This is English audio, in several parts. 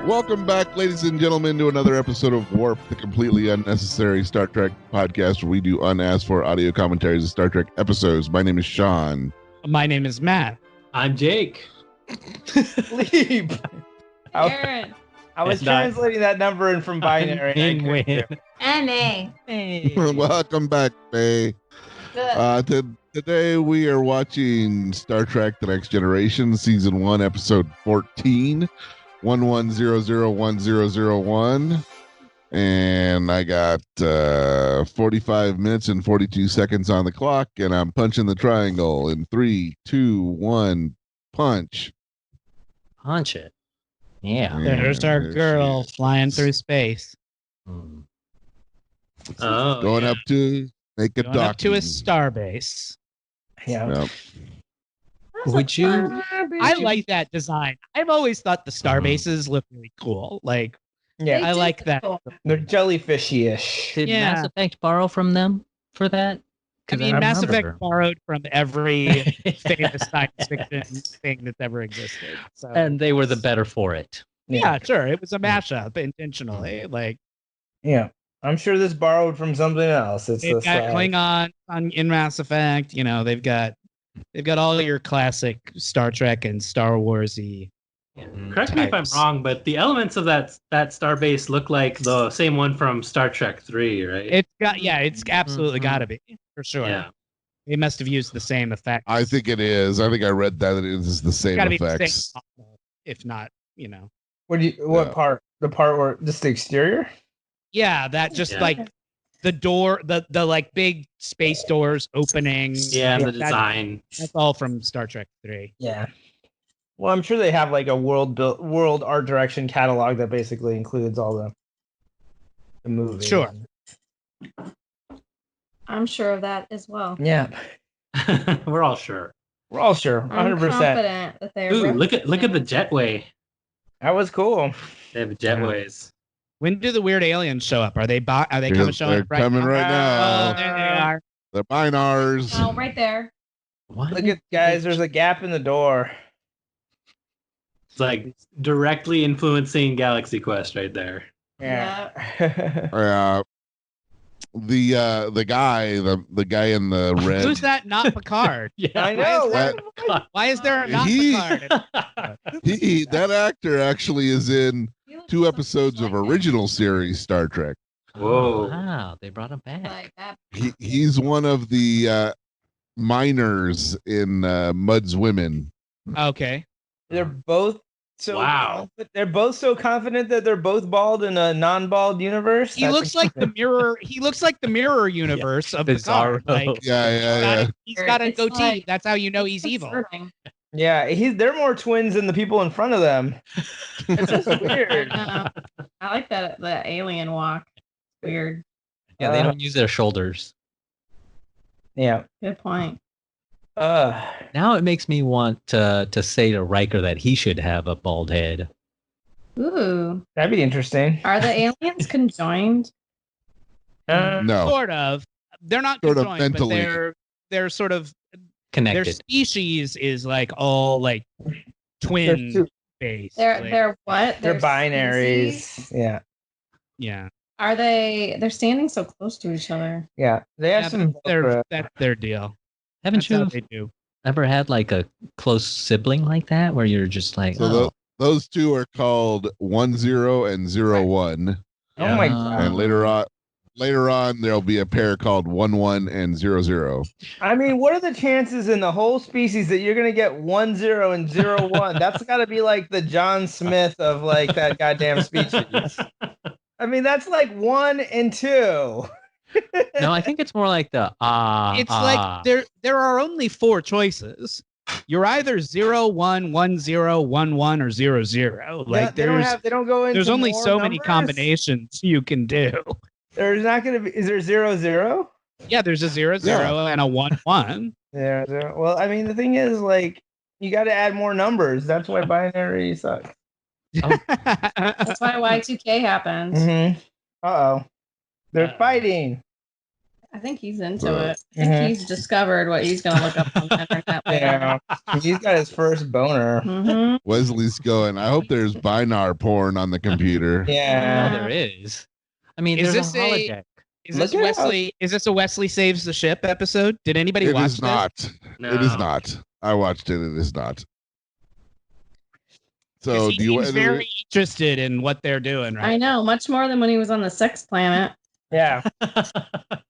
Welcome back, ladies and gentlemen, to another episode of Warp, the completely unnecessary Star Trek podcast where we do unasked for audio commentaries of Star Trek episodes. My name is Sean. My name is Matt. I'm Jake. Leap. Erin. I was translating that number in from binary. NA. Welcome back, Faye. Today we are watching Star Trek The Next Generation, Season 1, Episode 14, 11001001. And I got 45 minutes and 42 seconds on the clock, and I'm punching the triangle in 3, 2, 1, punch. Punch it. Yeah. There's our girl flying through space. Oh, Going up to make a Going up to a docking. starbase. Yeah. Yep. Would you? I like that design. I've always thought the starbases look really cool. Like, Yeah. I like that. They're jellyfishy-ish. Did Yeah. Mass Effect borrow from them for that? I mean, Mass Effect borrowed from every famous Yeah. science fiction thing that's ever existed. So, And they were the better for it. yeah, sure. It was a mashup intentionally. Like, Yeah. I'm sure this borrowed from something else. It's they've this, got Klingon in Mass Effect. You know, they've got all your classic Star Trek and Star Warsy. Correct me if I'm wrong, but the elements of that starbase look like the same one from Star Trek 3, right? It's absolutely got to be for sure. Yeah. They must have used the same effects. I think it is. I think I read that it is the same Gotta be the effects. same model, if not, you know. What part? The part where just the exterior? Yeah, that just Yeah. like the door, the like big space doors opening. Yeah, the that- design. That's all from Star Trek 3. Yeah. Well, I'm sure they have like a world art direction catalog that basically includes all the movies. Sure. I'm sure of that as well. Yeah. We're all sure. We're all sure. I'm 100%. confident that they're. Ooh, look at the jetway. That was cool. They have jetways. When do the weird aliens show up? Are they coming showing They're up right coming now? right now. Oh, there they are. They're binars. Oh, right there. What? Look at guys, there's a gap in the door. It's like directly influencing Galaxy Quest right there. Yeah. The guy in the red. Who's that? Not Picard. Yeah, I know. Why is there a not He- Picard? That actor actually is in You look 2 so episodes much of like original series Star Trek. Whoa. Wow, they brought him it. back. Like that. He's one of the miners in Mud's Women. Okay. They're both so Wow. They're both so confident that they're both bald in a non-bald universe. He looks like the mirror. He looks like the mirror universe of Picard. Bizarro. Like, Yeah. he's got a It's goatee. like- That's how you know he's evil. Concerning. Yeah, they're more twins than the people in front of them. It's just weird. I like that the alien walk. Weird. Yeah, they don't use their shoulders. Yeah. Good point. Now it makes me want to say to Riker that he should have a bald head. Ooh. That'd be interesting. Are the aliens conjoined? No. Sort of. They're not Sort of conjoined, mentally. but they're sort of their Connected. species is like all like They're twin two- based. They're like, they're what? They're They're binaries. species? Yeah. yeah. Are they? They're standing so close to each other. Yeah. They have Yeah, some that's their deal. Haven't That's how you they do. ever had like a close sibling like that where you're just like, So those two are called 10 and 01. Oh my Yeah. god. And later on there'll be a pair called 11 and 00. I mean, what are the chances in the whole species that you're gonna get 10 and 01? That's gotta be like the John Smith of like that goddamn species. I mean, that's like 1 and 2. no, I think it's more like the It's like there are only 4 choices. You're either 0, 1, 10, 11, or 00. Like they don't go into there's only more so many numbers? combinations you can do. There's not gonna be. Is there 00? Yeah, there's a 00 and a 11. Yeah. Well, I mean, the thing is, like, you got to add more numbers. That's why binary sucks. That's why Y2K happened. Mm-hmm. Uh oh. They're fighting. I think he's into Uh, it. I think he's discovered what he's gonna look up on the internet later. Yeah, he's got his first boner. Mm-hmm. Wesley's going, I hope there's Binar porn on the computer. Oh, Yeah. there is. I mean, Is there's this a holodeck. Is Look this it up. Wesley? Is this a Wesley Saves the Ship episode? Did anybody It watch is this? not. No. It is not. I watched it. It is not. So He do you? seems very interested in what they're doing, I right? know, much more than when he was on the sex planet. Yeah.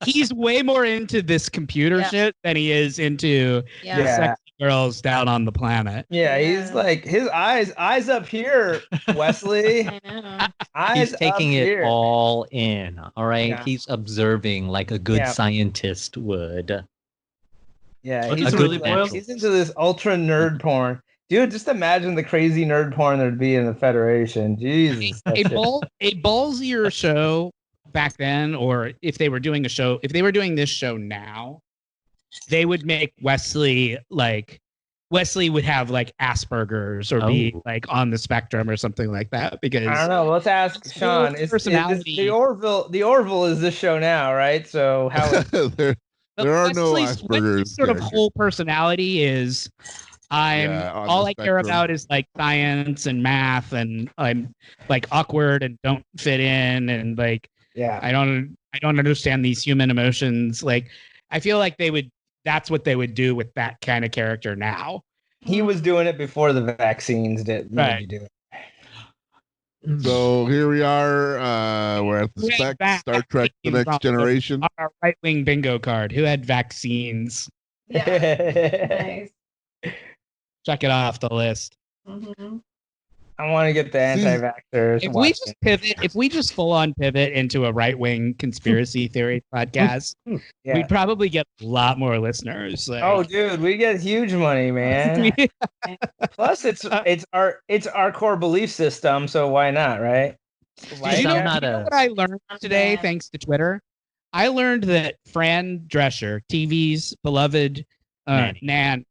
He's way more into this computer Yeah. shit than he is into Yeah. the Yeah. sexy girls down on the planet. Yeah, he's Yeah. like his eyes up here, Wesley. I know. Eyes He's taking up it here. all in. All right. Yeah. He's observing like a good Yeah. scientist would. Yeah, What he's, does it really like, boil- he's into this ultra nerd porn. Dude, just imagine the crazy nerd porn there'd be in the Federation. Jesus. that A shit. ballsier show back then, or if they were doing this show now, they would make Wesley would have like Asperger's or be Oh. like on the spectrum or something like that, because I don't know. Let's ask His Sean. whole Is personality- the Orville? The Orville is this show now, right? So how? there are no Wesley's Asperger's sort of characters. whole personality is Yeah, on all the I care spectrum. about is like science and math, and I'm like awkward and don't fit in, and like Yeah. I don't understand these human emotions. Like I feel like that's what they would do with that kind of character now. He was doing it before the vaccines did. Right. You do it. So here we are. We're at the Way spec back Star Trek: The from Next Generation. Our right wing bingo card. Who had vaccines? Yeah. Nice. Check it off the list. Mm-hmm. I want to get the anti-vaxxers. If we just pivot, if we just full on pivot into a right wing conspiracy theory podcast, yeah. we'd probably get a lot more listeners. Like, Oh, dude, we get huge money, man. Plus, it's our core belief system, so why not, right? Why Did you I'm know, not you know a- what I learned today, Yeah. thanks to Twitter? I learned that Fran Drescher, TV's beloved Nan,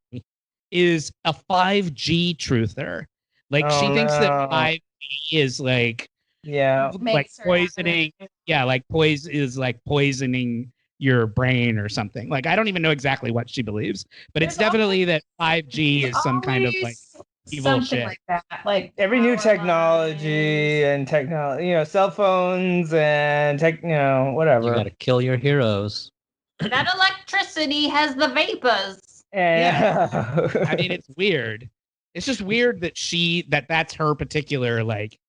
is a 5G truther. Like she Oh, thinks that no. 5G is like Yeah. Makes her poisoning. happy. Yeah, like poisoning your brain or something. Like I don't even know exactly what she believes, but it's There's definitely that 5G is some kind of like Always evil something shit. like that. Like Every new power technology and cell phones and You whatever. got to kill your heroes. lines. That electricity has the vapors. Yeah. I mean, it's weird. It's just weird that that's her particular like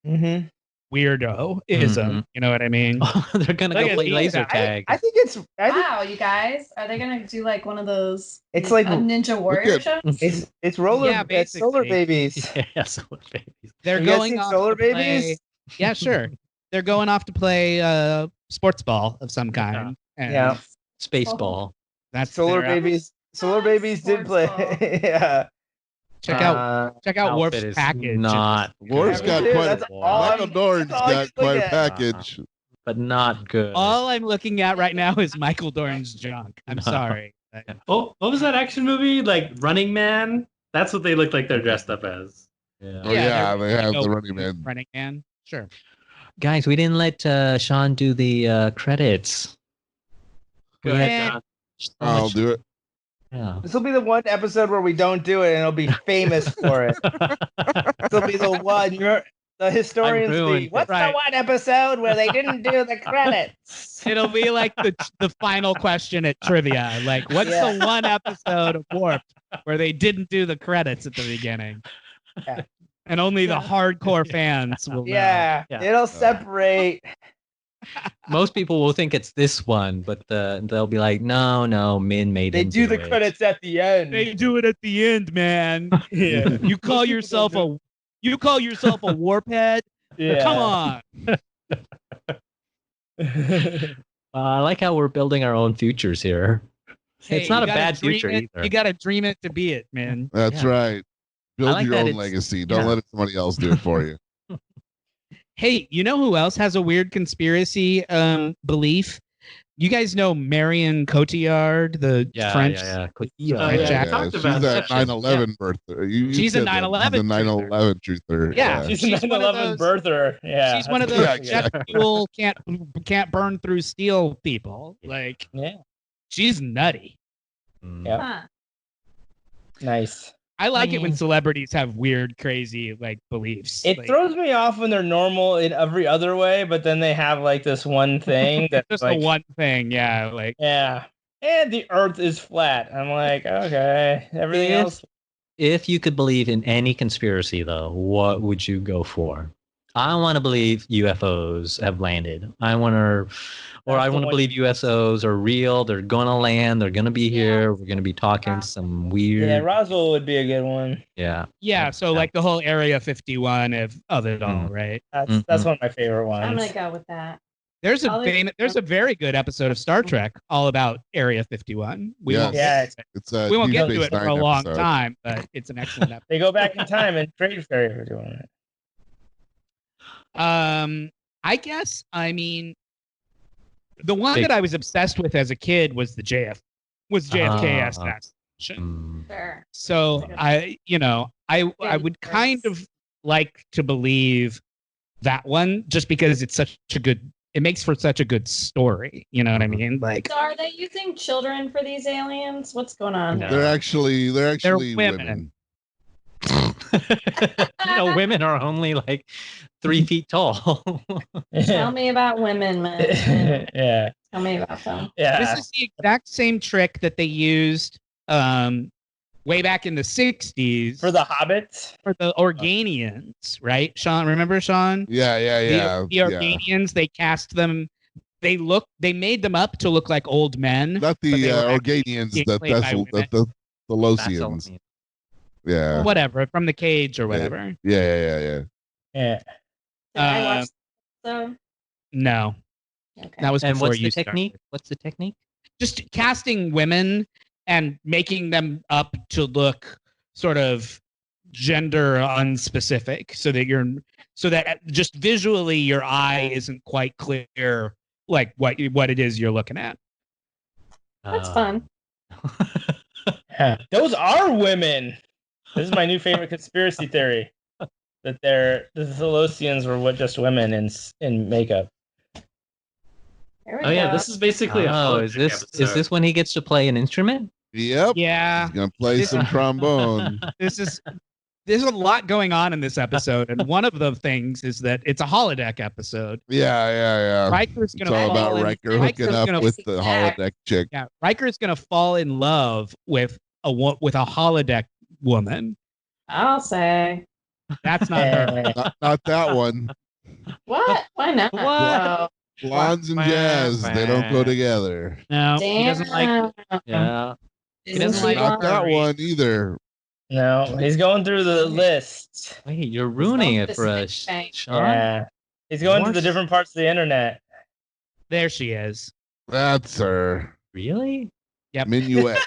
Mm-hmm. weirdoism. Mhm. You know what I mean? They're gonna Look go at play these laser guys. tag. I think it's. I think Wow, you guys, are they gonna do like one of those? It's like- a Ninja Warrior at- shows. it's roller. Yeah, it's solar basically. babies. Yeah, solar babies. They're You guys going seen off Solar to play- Babies? Yeah, sure. They're going off to play sports ball of some kind. And Yeah. Spaceball. that's Solar their- babies. Solar Ah, babies did sports play. ball. Yeah. Check out Outfit Worf's is package. not Worf's good. got Dude, quite that's a all Michael I'm- Dorn's that's all I got can look quite a at. package. but not good. All I'm looking at right now is Michael Dorn's junk. I'm sorry. Oh, what was that action movie? Like Running Man? That's what they look like they're dressed up as. Yeah. Oh yeah, they're- they have no, the running man. Running Man. Sure. Guys, we didn't let Sean do the credits. Go We ahead, had John. so I'll much- do it. Yeah. This will be the one episode where we don't do it, and it'll be famous for it. This will be the one. The historians ruined be. it. What's Right. the one episode where they didn't do the credits? It'll be like the final question at trivia. Like, what's Yeah. the one episode of Warped where they didn't do the credits at the beginning? Yeah. And only the hardcore fans will know. Yeah, Yeah. it'll separate. Most people will think it's this one, but they'll be like, no, Min made They him do the it. credits at the end. They do it at the end, man. Yeah. You call yourself a warphead? Yeah. Come on. I like how we're building our own futures here. Hey, It's not you a gotta bad dream future it- either. You got to dream it to be it, man. That's Yeah. right. Build like your that own it's- legacy. Don't yeah. let somebody else do it for you. Hey, you know who else has a weird conspiracy belief You guys know Marion Cotillard, the French. yeah. French yeah. actor? Talked She's about that Inception. 9/11 birther. You She's a said that. 9/11 She's a 9/11 truther. Yeah. She's She's a one of 9/11 those- birther. Yeah. She's one of that's those what Yeah, jet fuel can't burn through steel people. Like, Yeah. she's nutty. Yep. Huh. Nice. I like it when Man. celebrities have weird, crazy like beliefs. It Like, throws me off when they're normal in every other way, but then they have like this one thing that's just like, the one thing, yeah. Like, yeah, and the Earth is flat. I'm like, okay, everything If- else. If you could believe in any conspiracy, though, what would you go for? I want to believe UFOs have landed. I want to That's the one- believe UFOs are real. They're gonna land. They're gonna be Yeah. here. We're gonna be talking Wow. some weird. Yeah, Roswell would be a good one. Yeah. yeah. So like the whole Area 51 of it all, Mm. right? That's one of my favorite ones. I'm gonna go with that. There's a Other- there's a very good episode of Star Trek all about Area 51. We Yes. won't Yeah, It's a we won't Deep get to Space it for Nine a long episode. time, but it's an excellent episode. they go back in time and trade for everyone. I guess I mean the one Big- that I was obsessed with as a kid was JFK Ah. assassination. Mm. Sure. So I would kind of like to believe that one just because it's it makes for such a good story. You know what I mean? Like So are they using children for these aliens? What's going on? No. They're actually women. Women are only like 3 feet tall. Tell me about women, man. yeah, Tell me about them. yeah. this is the exact same trick that they used way back in the 60s For the hobbits. for the Organians, right? Sean, remember Sean? Yeah. The Organians, they cast them. They made them up to look like old men. Not but the they were actually Organians, being the played by women. the Losians. Yeah. Whatever, from the cage or whatever. Yeah. Yeah. Did I Um, watch so? No, Okay. that was And before what's you the started. technique? What's the technique? Just casting women and making them up to look sort of gender unspecific, so that just visually your eye isn't quite clear, like what it is you're looking at. That's fun. Yeah. Those are women. This is my new favorite conspiracy theory. That the Thylosians were just women in makeup. There we Oh yeah, go. this is basically a Oh, holodeck is this episode. when he gets to play an instrument? Yep. Yeah, He's gonna play some trombone. there's a lot going on in this episode, and one of the things is that it's a holodeck episode. Yeah. Riker's It's gonna all fall about in- Riker Riker's hooking up gonna- with the holodeck chick. Yeah, Riker's gonna fall in love with a holodeck woman. I'll say. That's not her. Not that one. What? Why not? What? Wow. Blondes and jazz, they don't go together. No, he Damn. doesn't like. Yeah. Isn't doesn't she like- Not that Sorry. one either. No, he's going through the list. Wait, you're ruining going it to for the us, sick bank. Sean. Yeah. He's going to What? the different parts of the internet. There she is. That's her. Really? Yep. Minuet.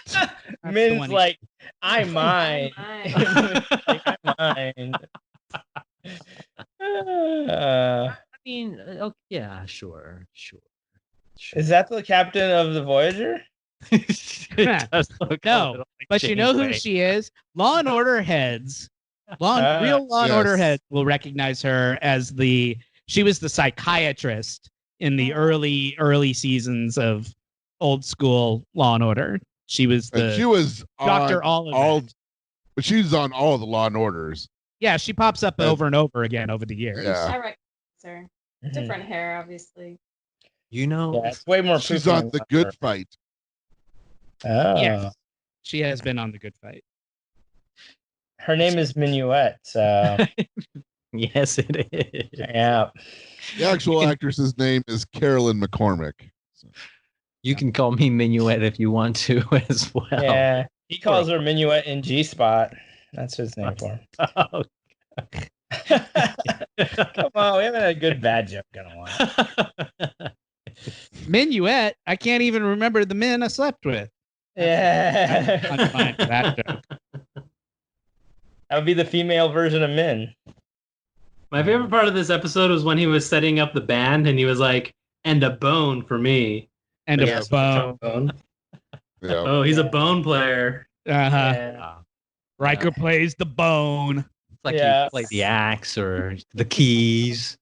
the Min's one he- like, I mind. Mine. Like, I mind. I mean, okay, yeah, sure. Is that the captain of the Voyager? It does look a No, little like But you know who Janeway. she is? Law and Order heads. Ah, Real Law and Order yes. heads will recognize her as she was the psychiatrist in the early seasons of old school Law and Order. She was And she the was Dr. on Oliver. but she was on all the Law and Orders. Yeah, she pops up Uh, over and over again over the years. Yeah. I recognize her. Different hair, obviously. You know, Yeah, it's way more. She's poofy on than the Oliver. Good Fight. Oh. Yes. She has been on the Good Fight. Her name is Minuet. So yes, it is. yeah. The actual actress's name is Carolyn McCormick. So, You can call me Minuet if you want to as well. Yeah. He calls her Minuet in G Spot. That's his name for him. Oh, Come on, we haven't had a good bad joke in a while. Minuet, I can't even remember the men I slept with. Punchline for Yeah. that joke. That would be the female version of Min. My favorite part of this episode was when he was setting up the band and he was like, "And a bone for me." and I a guess, bone. trombone. Yeah. Oh, he's a bone player. Uh-huh. Yeah. Riker plays the bone. It's like Yeah. you play the axe or the keys.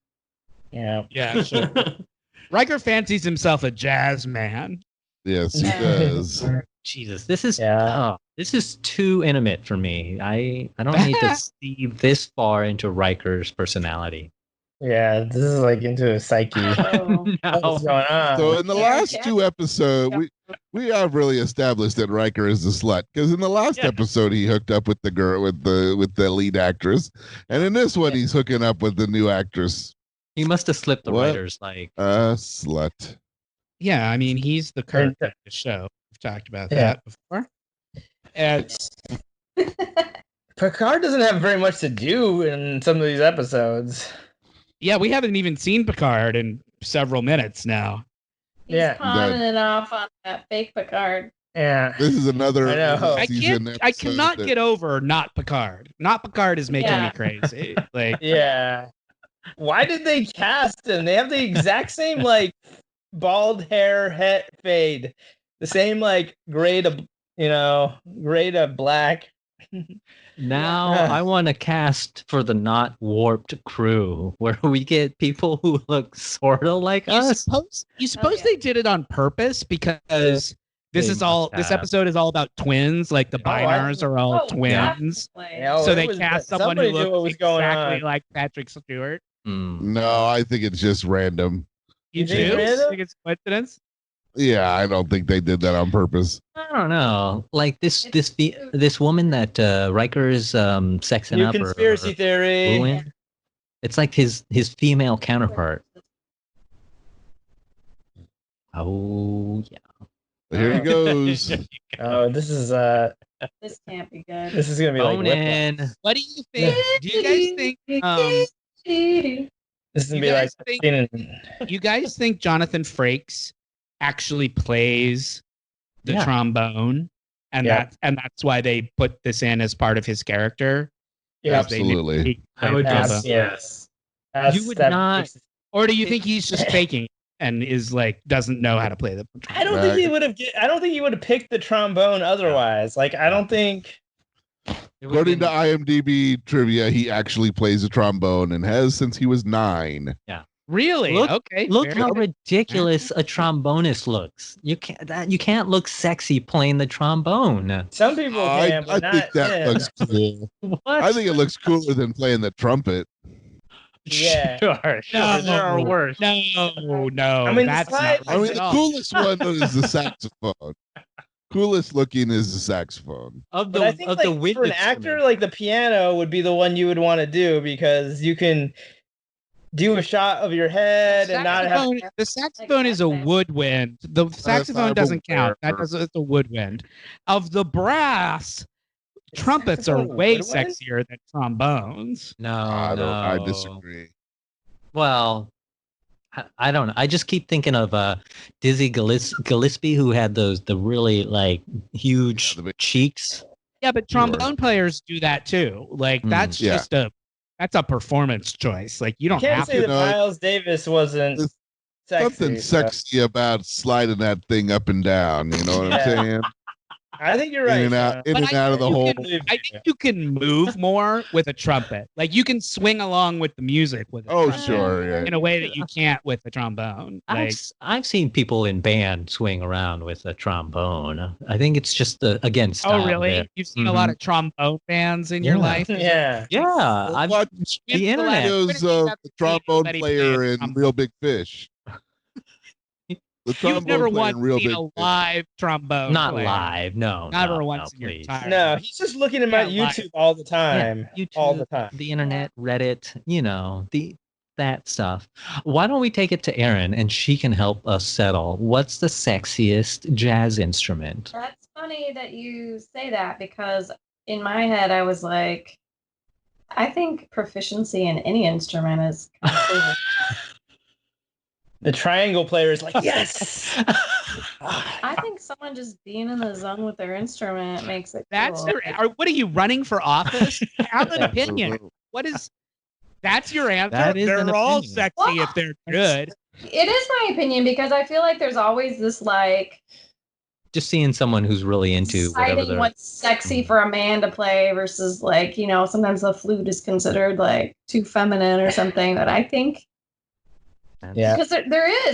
Yeah. Yeah, sure. Riker fancies himself a jazz man. Yes, he does. Jesus, this is Yeah. this is too intimate for me. I don't need to see this far into Riker's personality. Yeah, this is like into a psyche. Oh. What's going on? So in the Yeah, last yeah. 2 episodes, we have really established that Riker is a slut because in the last episode he hooked up with the girl with the lead actress, and in this one he's hooking up with the new actress. He must have slipped the What? writers like Slut. Yeah, I mean, he's the Kirk of the show. We've talked about Yeah. that before. And Picard doesn't have very much to do in some of these episodes. yeah, we haven't even seen Picard in several minutes now. He's Yeah. pawning it off on that fake Picard. Yeah. This is another I know. season I episode cannot that- get over not Picard. Not Picard is making Yeah. me crazy. Like, Yeah. Why did they cast him? They have the exact same like bald hair head fade. The same like gray to black. now Yeah. I want to cast for the not warped crew where we get people who look sort of like you us. suppose yeah. they did it on purpose because this They is all must this have. episode is all about twins. Like the Oh, I- Binars are all Oh, twins. definitely. Yeah, So it they was- cast someone who somebody knew what looks was going exactly on. like Patrick Stewart. Mm. No, I think it's just random. You You think do? random? Think it's coincidence? Yeah, I don't think they did that on purpose. I don't know. Like this woman that Riker is sexing New up conspiracy or theory. wooing, it's like his female counterpart. Oh yeah. Here he goes. Oh, this is This can't be good. this is gonna be like Bone Whiplash. in. What do you think? Do you guys think? This is You gonna be like guys think- scene in- You guys think Jonathan Frakes actually plays the Yeah. trombone, and Yeah. that's why they put this in as part of his character? Yeah, Because they knew Absolutely. he I would played guess trombone. yes. You would not- Or do you think he's just faking it and is like doesn't know how to play the trombone? I don't think he would have. I don't think he would have picked the trombone otherwise. Like I don't think. According to IMDb trivia, he actually plays a trombone and has since he was 9. Really? Look- Okay. Look fair how enough. ridiculous a trombonist looks. You can't look sexy playing the trombone. Some people I can, but think not that him. looks cool. What? I think it looks cooler than playing the trumpet. Yeah. Sure. No. There are worse. No, I mean, that's besides- not I right mean, at the all. coolest one is the saxophone. Coolest looking is the saxophone. Of But I think like, wind for an actor, instrument. like the piano would be the one you would want to do because you can do a shot of your head and not have. The saxophone is a woodwind. The saxophone I'm doesn't count. aware. It's a woodwind. Of the brass, trumpets are saxophone a way woodwind? sexier than trombones. No, I no. disagree. Well, I don't know. I just keep thinking of Dizzy Gillespie, who had the really like huge Yeah, the big- cheeks. Yeah, but trombone players do that too. Like that's Yeah. just that's a performance choice. Like you don't Can't have say to. that know, Miles Davis wasn't there's sexy. Something but sexy about sliding that thing up and down. You know what Yeah. I'm saying? I think you're right. In and out, in But and out of the you hole. can- I think you can move more with a trumpet. Like you can swing along with the music with a Oh, trumpet sure. Yeah. in a way that you can't with the trombone. Like I've seen people in band swing around with a trombone. I think it's just again style oh really? there. You've seen a lot of trombone bands in your Yeah. life? Yeah. Yeah, I've Watch the internet. videos of the trombone player in Real Big Fish. The You've trombone never player once in Real seen Big a Fish. live trombone. not player. live. No, Never no, once no, in your please. entire No, he's just looking at my Yeah, like- YouTube all the time. Yeah, all YouTube, the time. the internet, Reddit, that stuff. Why don't we take it to Erin and she can help us settle what's the sexiest jazz instrument? That's funny that you say that because in my head I was like, I think proficiency in any instrument is completely The triangle player is like, yes. I think someone just being in the zone with their instrument makes it That's cool. what are you running for office? Have an opinion. What is that's your answer? That is They're an all opinion. sexy if they're good. It is my opinion because I feel like there's always this like Just seeing someone who's really into whatever deciding they're. what's sexy for a man to play versus like, sometimes the flute is considered like too feminine or something. But I think Yeah. because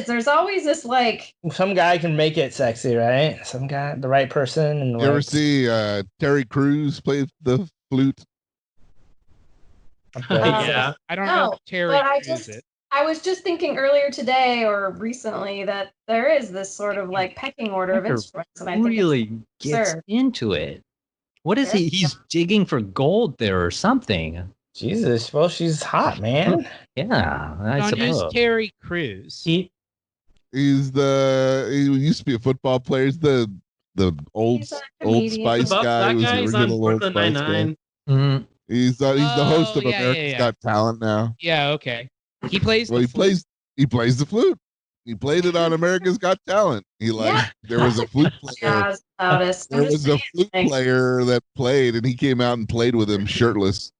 there's always this like Some guy can make it sexy, right? Some guy, the right person. And You ever see Terry Crews play the flute? Yeah. I don't No, know if Terry but I knows just it. I was just thinking earlier today or recently that there is this sort of like pecking order of Tucker instruments, and I think really gets absurd. into it. What is he? Yeah. He's digging for gold there or something. Jesus. Well, she's hot, man. Yeah, I Don't use suppose. Terry Crews. He, He used to be a football player. He's the old He's a Old comedian. Spice Buff, guy. that Was the guy is on original Old Brooklyn Spice guy. Nine-Nine. Mm, He's the host Oh, of yeah, America's yeah. Got Talent now. Yeah, okay. He plays. Well, the flute. he plays the flute. He played it on America's Got Talent. There was a flute player. Jazz loudest. There was a flute player that played, and he came out and played with him shirtless.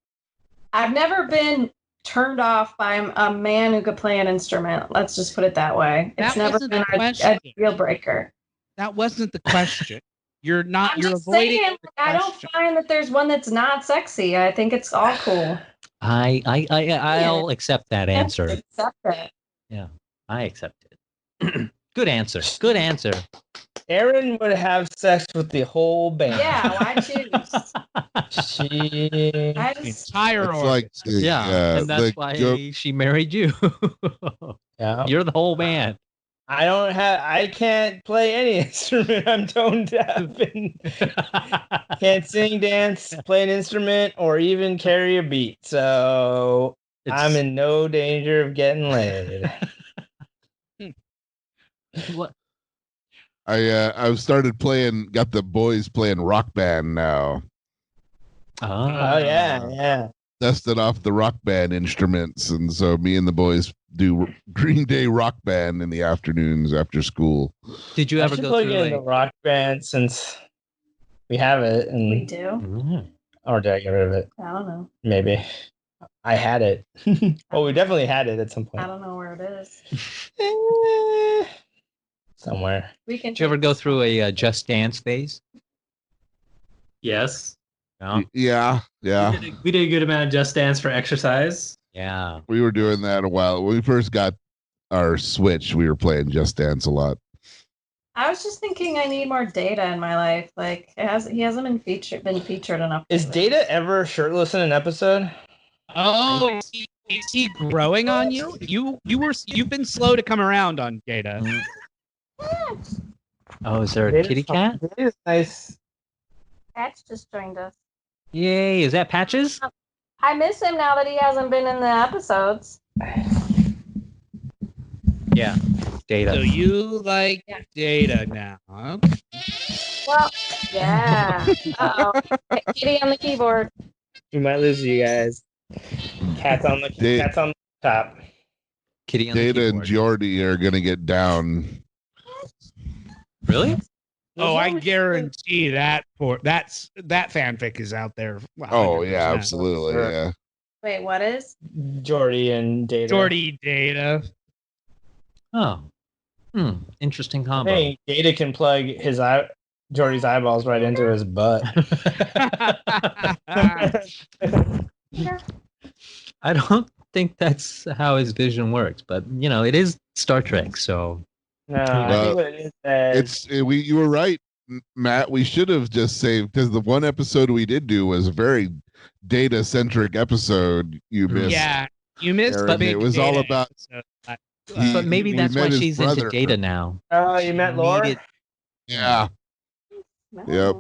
I've never been turned off by a man who could play an instrument. Let's just put it that way. It's That never wasn't been the a question. deal breaker. That wasn't the question. You're not. I'm You're just avoiding. saying, the I don't question. find that there's one that's not sexy. I think it's all cool. I'll accept that answer. Accept it. I accept it. Good answer. Good answer. Erin would have sex with the whole band. Yeah, why choose? She. I The just, entire It's like orchestra. Yeah, and that's the why joke- she married you. Yeah. You're the whole band. I can't play any instrument. I'm tone deaf and can't sing, dance, play an instrument, or even carry a beat. So I'm in no danger of getting laid. What? I've started playing. Got the boys playing Rock Band now. Oh yeah. Dusted off the Rock Band instruments, and so me and the boys do Green Day Rock Band in the afternoons after school. Did you I ever should go plug through in the Rock Band since we have it, and we do. Mhm. or did I get rid of it? I don't know. Maybe I had it. Well, we definitely had it at some I point. don't know where it is. Somewhere. We can. Did you ever go through a Just Dance phase? Yes. No. Yeah. We did a good amount of Just Dance for exercise. Yeah. We were doing that a while. When we first got our Switch, we were playing Just Dance a lot. I was just thinking I need more Data in my life. Like he hasn't been featured enough. Is lately. Data ever shirtless in an episode? Oh, is he growing on you? You've been slow to come around on Data. Oh, is there a Data's kitty fine. cat? Data's nice. Patch just joined us. Yay! Is that Patches? I miss him now that he hasn't been in the episodes. Yeah. Data. So you like Yeah. Data now? Okay. Well, yeah. Uh-oh. Kitty on the keyboard. We might lose you guys. Cats on the top. Kitty on the Data and keyboard. Jordy are gonna get down. Really? Oh, I guarantee that that fanfic is out there. Oh yeah, 100%. absolutely. Sure. Yeah. Wait, what is? Jordy and Data. Jordy Data. Oh. Interesting combo. Hey, Data can plug Jordy's eyeballs right into his butt. I don't think that's how his vision works, but it is Star Trek, so No, I Well, think what it is that you were right, Matt. We should have just saved, because the one episode we did do was a very Data centric episode. You missed. Yeah, you missed. Aaron, the big it was all Data about- episode. He- but maybe we that's why met his she's brother. into Data now. oh, you met Laura? Needed- Yeah. Yep.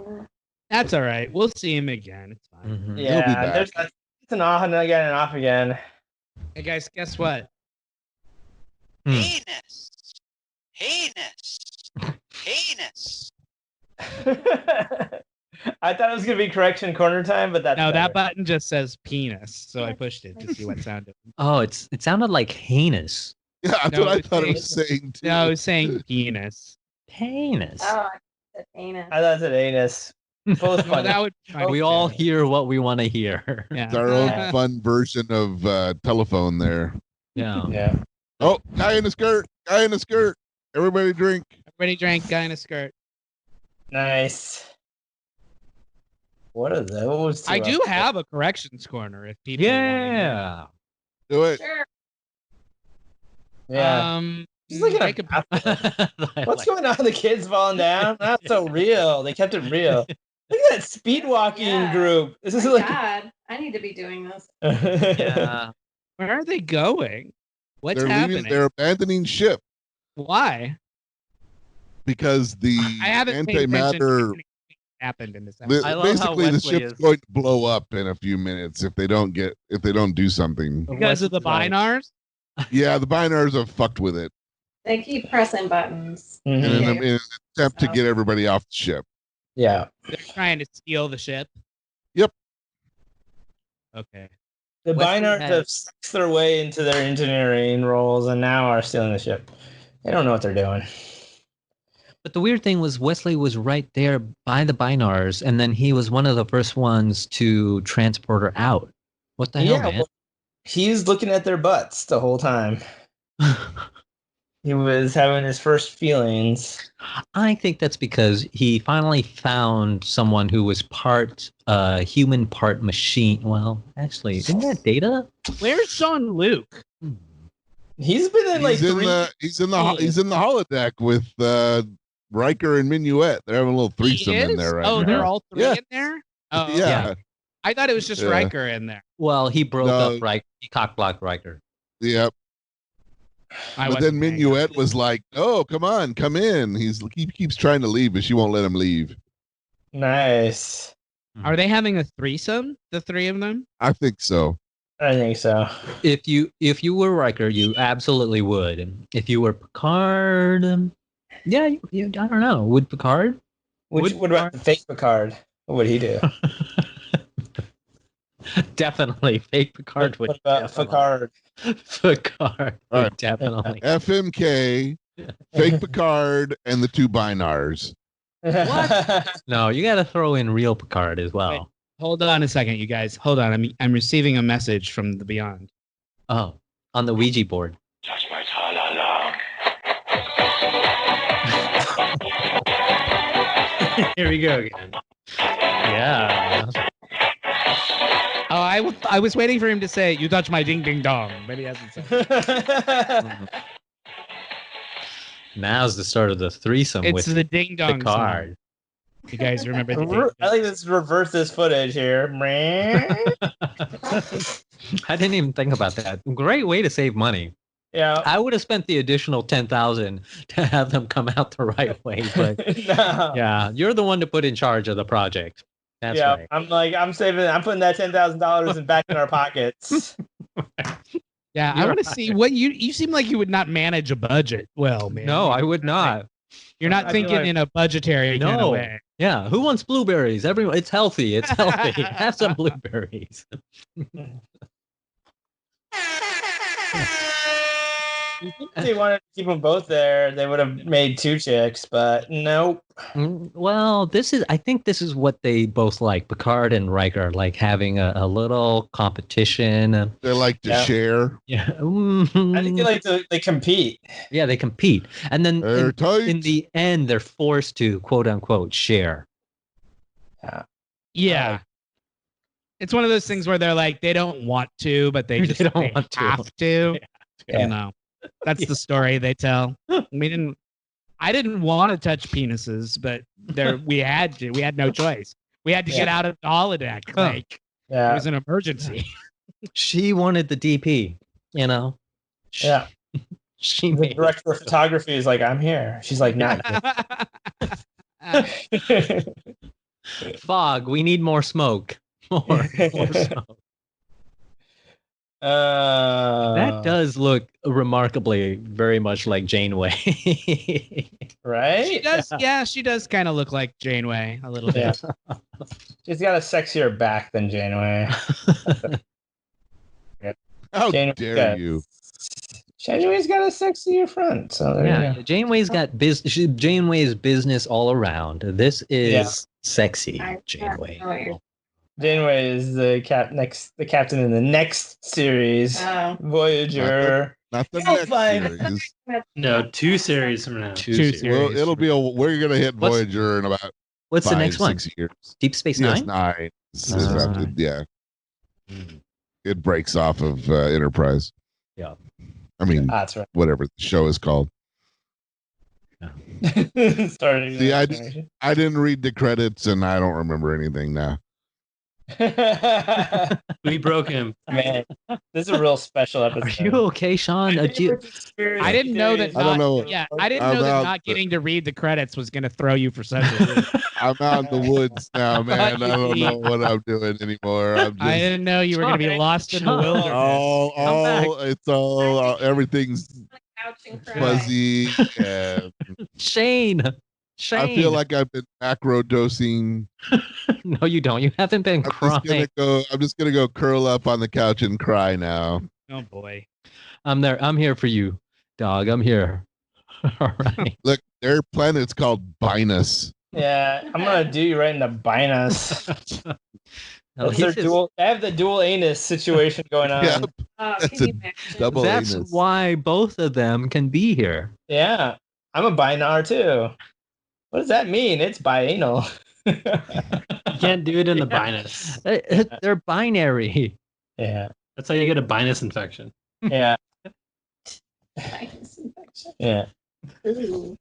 That's all right. We'll see him again. It's fine. Mhm. He'll be Yeah, back. it's an off and again and off again. Hey guys, guess what? Hmm. Heinous. I thought it was gonna be correction corner time, but that's No, that better. button just says penis, so I pushed it to see what sounded. Oh, it sounded like heinous. Yeah, that's No, what I it's thought it saying- was saying too. No, I was saying penis. Heinous. Oh, I said anus. I thought it was anus. Both No, funny. that would be funny. We all hear what we want to hear. Yeah. It's our own Yeah. fun version of telephone there. Yeah. Yeah. Oh, guy in a skirt. Guy in a skirt. Everybody drink. Everybody drank. Guy in a skirt. Nice. What are those? Two I do up there? have a corrections corner if people want to hear. Yeah. Do it. Sure. Yeah. Just looking take at a- what's going on? The kids falling down? Not so real. They kept it real. Look at that speed walking Yeah. group. This is My like. God, I need to be doing this. Yeah. Where are they going? What's They're happening? leaving. They're abandoning ship Why? because the I haven't paid attention to antimatter. anything that happened in this the- episode. I love how basically, the Wesley ship's is- going to blow up in a few minutes if they don't do something. Because of the Wesley's like, binars? Yeah, the binars have fucked with it They keep pressing buttons. in Mhm. an attempt to get everybody off the ship. Yeah. They're trying to steal the ship? Yep. Okay. The Wesley binars has- have sucked their way into their engineering roles and now are stealing the ship. They don't know what they're doing. But the weird thing was Wesley was right there by the binars, and then he was one of the first ones to transport her out. What the hell, man? well, he's looking at their butts the whole time. He was having his first feelings. I think that's because he finally found someone who was part human, part machine. Well, actually, isn't that Data? Where's Sean Luke? He's been in like He's in three. he's in the holodeck with Riker and Minuet. They're having a little threesome He in is? there right Oh, now. they're all three Yeah. in there? Oh, okay. Yeah, I thought it was just Yeah. Riker in there. Well, he broke No. up Riker. He cockblocked Riker. yep. I But then wasn't paying Minuet attention. was like, "Oh, come on, come in." He keeps trying to leave, but she won't let him leave. Nice. Are they having a threesome? The three of them? I think so. I think so. If you were Riker, you absolutely would. If you were Picard, yeah, you I don't know. Would Picard? What about the fake Picard? What would he do? Definitely, fake Picard would. What about Picard? Picard All would right. definitely. FMK, fake Picard, and the two binars. No, you got to throw in real Picard as well. Wait. Hold on a second, you guys. Hold on. I'm receiving a message from the beyond. Oh, on the Ouija board. Touch my tra-la-la. Here we go again. Yeah. Oh, I was waiting for him to say, "You touch my ding ding dong," but he hasn't said it. Now's the start of the threesome It's with the ding dong Picard. song. You guys remember the ding I think let's reverse this footage here. I didn't even think about that. Great way to save money. Yeah. I would have spent the additional 10,000 to have them come out the right way, but No. yeah, you're the one to put in charge of the project. That's Yeah, right. I'm putting that $10,000 back in our pockets. Yeah, I You're want to see what you seem like you would not manage a budget well, man. No, I would not. You're not I feel thinking like- in a budgetary kind No. of way. Yeah, who wants blueberries? Everyone, it's healthy. It's healthy. Have some blueberries. If they wanted to keep them both there, they would have made two chicks, but nope. Well, I think this is what they both like. Picard and Riker like having a little competition. They like to Yeah. share. Yeah. I think they compete. Yeah, they compete. And then They're tight. in the end, they're forced to quote unquote share. Yeah. It's one of those things where they're like they don't want to, but they They just don't they want to. have to. Yeah. You know, that's the story they tell. I didn't want to touch penises, but we had to. We had no choice. We had to get out of the holodeck. Like it Yeah. was an emergency. She wanted the DP, you know. Yeah. She The made director of photography is like, I'm here. She's like, not here. fog. We need more smoke. More smoke. That does look remarkably very much like Janeway. Right? She does, yeah, she does kind of look like Janeway a little bit. Yeah. She's got a sexier back than Janeway. How Janeway's dare got- you? Janeway's got a sexier front. So there you Yeah, go. Janeway's got Janeway's business all around. This is Yeah. sexy I Janeway. know what you're Janeway is the captain in the next series, Oh. Voyager. Not the You'll next find- series. No, 2 series from now. Two series. Well, series. it'll be we're gonna hit What's- Voyager in about What's the next one? 6 years. Deep Space Yes, Nine? 9. Is after, yeah. Mm. It breaks off of Enterprise. Yeah. I mean, That's right. whatever the show is called. Starting See, I generation. didn't read the credits, and I don't remember anything now. We broke him. Man, this is a real special Are episode. you okay, Sean? I didn't know that. I don't not- know. Yeah, I didn't I'm know that out, not but- getting to read the credits was going to throw you for such a loop. I'm out in the woods now, man. I don't know what I'm doing anymore. I'm I just didn't know you were going to be Sean, lost in the Sean. wilderness. everything's Couch and cry. fuzzy. And Shane. Shane. I feel like I've been macro dosing. No, you don't. You haven't been crying. I'm just gonna go curl up on the couch and cry now. Oh boy. I'm there. I'm here for you, dog. I'm here. All right. Look, their planet's called Binus. Yeah, I'm gonna do you right in the binus. No, That's their he's just- dual. I have the dual anus situation going on. Yep. Can That's a you imagine? double That's anus. why both of them can be here. Yeah, I'm a binar too. What does that mean? It's bianal. You can't do it in the binus. They're binary. Yeah, That's how you get a binus infection. yeah, Sinus infection. yeah. Ooh.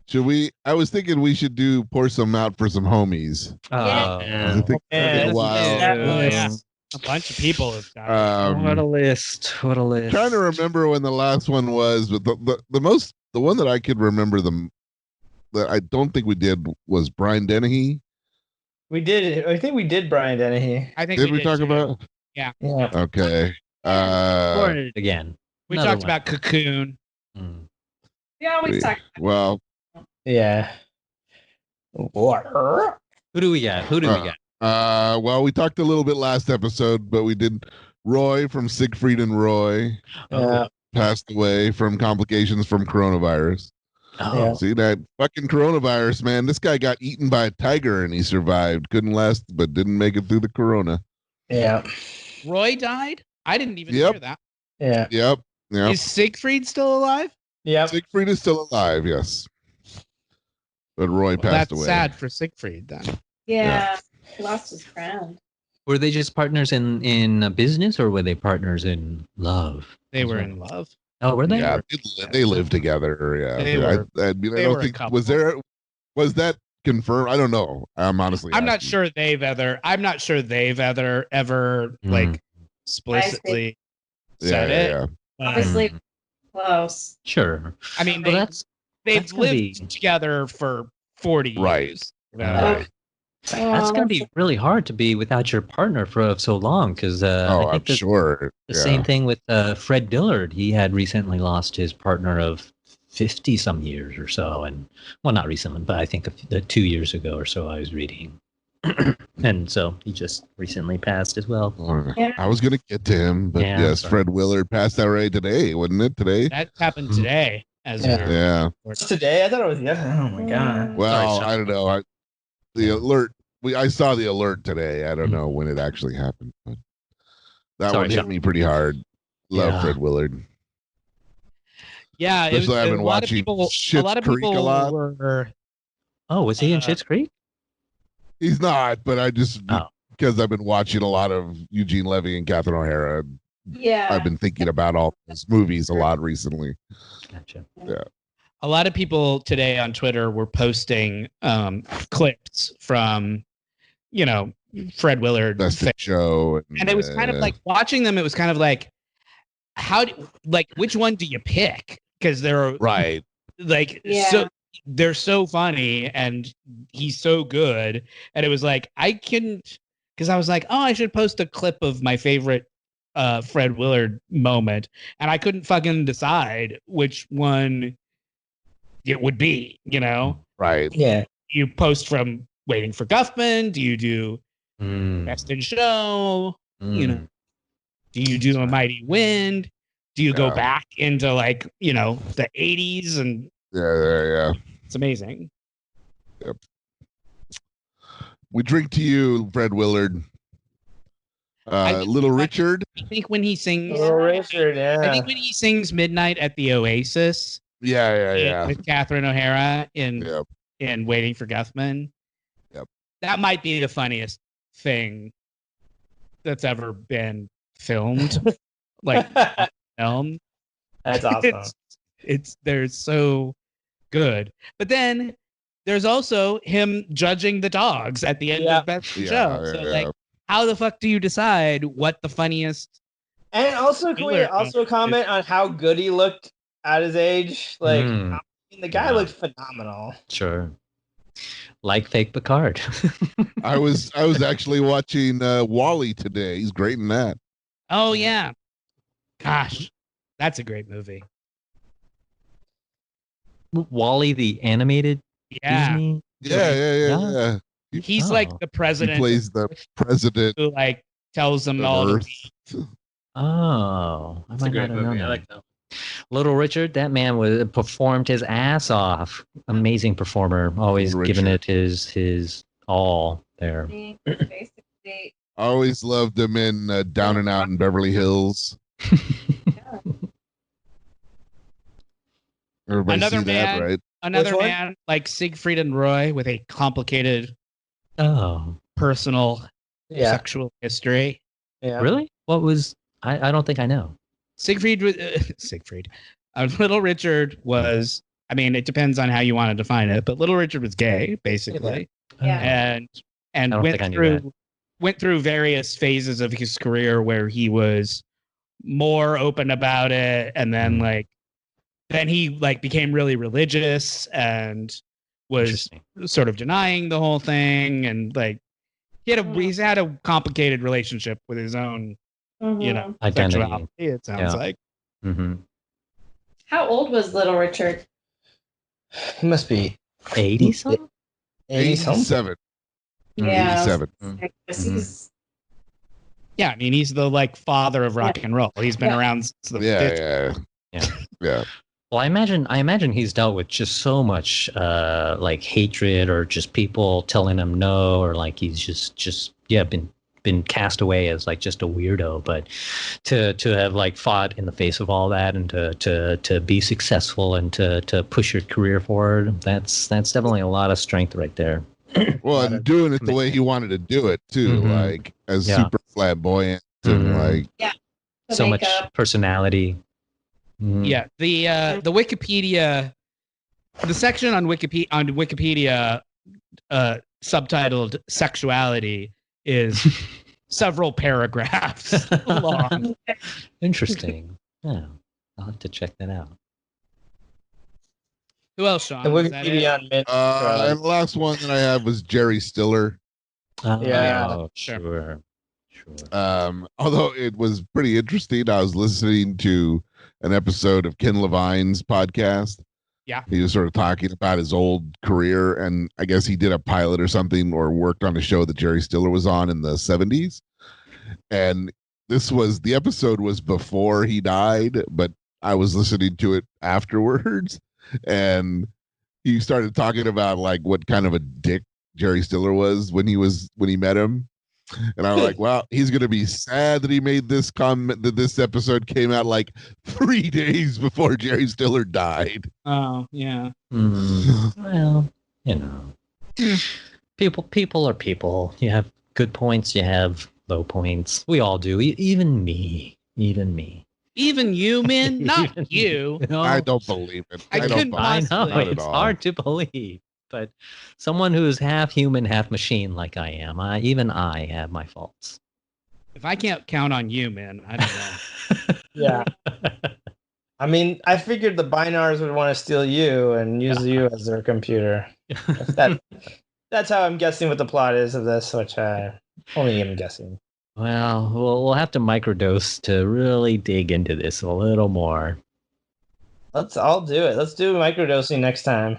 Should we? I was thinking we should pour some out for some homies. I Yeah. think it's been Yeah. a while. Yeah. A bunch of people have died. What a Um, list. What a list. trying to remember when the last one was, but the one that I could remember that I don't think we did was Brian Dennehy. We did. I think we did Brian Dennehy. I think Did we talk too. about? Yeah. Okay. Or it again. We Another talked one. about Cocoon. Mm. Yeah, we talked. Well, Yeah. Water. Who do we got? Who do we got? well, we talked a little bit last episode, but we did Roy from Siegfried and Roy Yeah. passed away from complications from coronavirus. Oh, See that fucking coronavirus, man. This guy got eaten by a tiger and he survived. Couldn't last, but didn't make it through the corona. Yeah. Roy died? I didn't even Yep. hear that. Yeah. Yep. Yep. Is Siegfried still alive? Yep. Siegfried is still alive, yes. But Roy Well, passed that's away. sad for Siegfried then. Yeah, he lost his friend. were they just partners in business, or were they partners in love? They As were well? in love. Oh, were they? Yeah, they lived together. Yeah. They I were- mean, I they don't were a think couple. was that confirmed? I don't know. I'm honestly I'm not asking. sure they've ever Mm. like explicitly Yeah, said it. yeah. Obviously, Mm. close. Sure. I mean, Well, they've that's gonna lived be- together for 40 Right. years. Right. That's going to be really hard to be without your partner for so long, because Oh, I I'm think the sure. The Yeah. same thing with Fred Dillard. He had recently lost his partner of 50 some years or so. And well, not recently, but I think 2 years ago or so I was reading. And so he just recently passed as well. Yeah. I was gonna get to him, but Yeah, yes, sorry. Fred Willard passed away today, wasn't it? Today? That happened today. As Yeah. we're- Yeah. Today, I thought it was yesterday. Oh my god. Well, Sorry, I don't know. The alert. I saw the alert today. I don't know when it actually happened, but that Sorry, one hit Sean. me pretty hard. Love Yeah. Fred Willard. Yeah, it was, Especially I've a been lot of watching people. A Schitt's lot of Creek a people lot. were. Oh, was he in Uh, Schitt's Creek? He's not, but I just Oh. because I've been watching a lot of Eugene Levy and Catherine O'Hara. Yeah. I've been thinking about all those movies a lot recently. Gotcha. A lot of people today on Twitter were posting clips from, Fred Willard. Best in Show, And it was kind of like watching them. It was kind of like, which one do you pick? Because they're right. like, Yeah. so they're so funny and he's so good. And it was like, because I was like, oh, I should post a clip of my favorite Fred Willard moment. And I couldn't fucking decide which one it would be, Right. Yeah. You post from Waiting for Guffman. Do you do Mm, Best in Show? mm. Do you do A Mighty Wind? Do you go Yeah. back into the 80s? And Yeah. it's amazing. We drink to you, Fred Willard. Little Richard. I think when he sings, Little Richard, yeah. I think when he sings "Midnight at the Oasis" Yeah. with Catherine O'Hara Yep. in Waiting for Guffman, that might be the funniest thing that's ever been filmed, like film. That's awesome. They're so good. But then there's also him judging the dogs at the end of the show. So like, how the fuck do you decide what the funniest? And also, can we also comment on how good he looked at his age? Like, I mean, the guy looked phenomenal. Sure. Like fake Picard. I was actually watching Wall-E today. He's great in that. Oh yeah. Gosh, that's a great movie. Wall-E, the animated Disney? Yeah. He's like the president. He plays the president who like tells them all. Earth. Oh, That's a great movie. I like that. Little Richard, that man performed his ass off. Amazing performer, always giving it his all there. Basically, I always loved him in Down and Out in Beverly Hills. Everybody Another see man, that, right? Another man like Siegfried and Roy with a complicated, personal, sexual history. Yeah. Really? What was? I don't think I know. Siegfried. Little Richard was. I mean, it depends on how you want to define it, but Little Richard was gay, basically, and went through various phases of his career where he was more open about it, and then then he became really religious and was sort of denying the whole thing, and he's had a complicated relationship with his own identity. Sexuality, it sounds like. Mm-hmm. How old was Little Richard? He must be 80 something. 87. Yeah, 87. Yeah, I mean, he's the father of rock and roll. He's been around since the 50s. Yeah. Well, I imagine he's dealt with just so much hatred, or just people telling him no, or he's just been cast away as just a weirdo. But to have fought in the face of all that, and to be successful, and to push your career forward, that's definitely a lot of strength right there. Well, and doing it the way he wanted to do it too, as super flamboyant and so much personality. Mm-hmm. Yeah, the Wikipedia, the section on Wikipedia subtitled "Sexuality" is several paragraphs long. Interesting. Yeah, I'll have to check that out. Who else, Sean? The Wikipedia on Mitch. And the last one that I have was Jerry Stiller. Sure. Although it was pretty interesting, I was listening to an episode of Ken Levine's podcast. Yeah. He was sort of talking about his old career, and I guess he did a pilot or something, or worked on a show that Jerry Stiller was on in the 70s. And the episode was before he died, but I was listening to it afterwards, and he started talking about what kind of a dick Jerry Stiller was when he met him. And I'm like, well, he's going to be sad that he made this comment, that this episode came out 3 days before Jerry Stiller died. Oh, yeah. Well, people are people. You have good points, you have low points. We all do. Even me. Even you, man? Not you. No. I don't believe it. I couldn't I know, possibly. it's hard to believe. But someone who's half human, half machine like I am, even I have my faults. If I can't count on you, man, I don't know. Yeah. I mean, I figured the Binars would want to steal you and use you as their computer. That's how I'm guessing what the plot is of this, which only I'm guessing. Well, we'll have to microdose to really dig into this a little more. I'll do it. Let's do microdosing next time.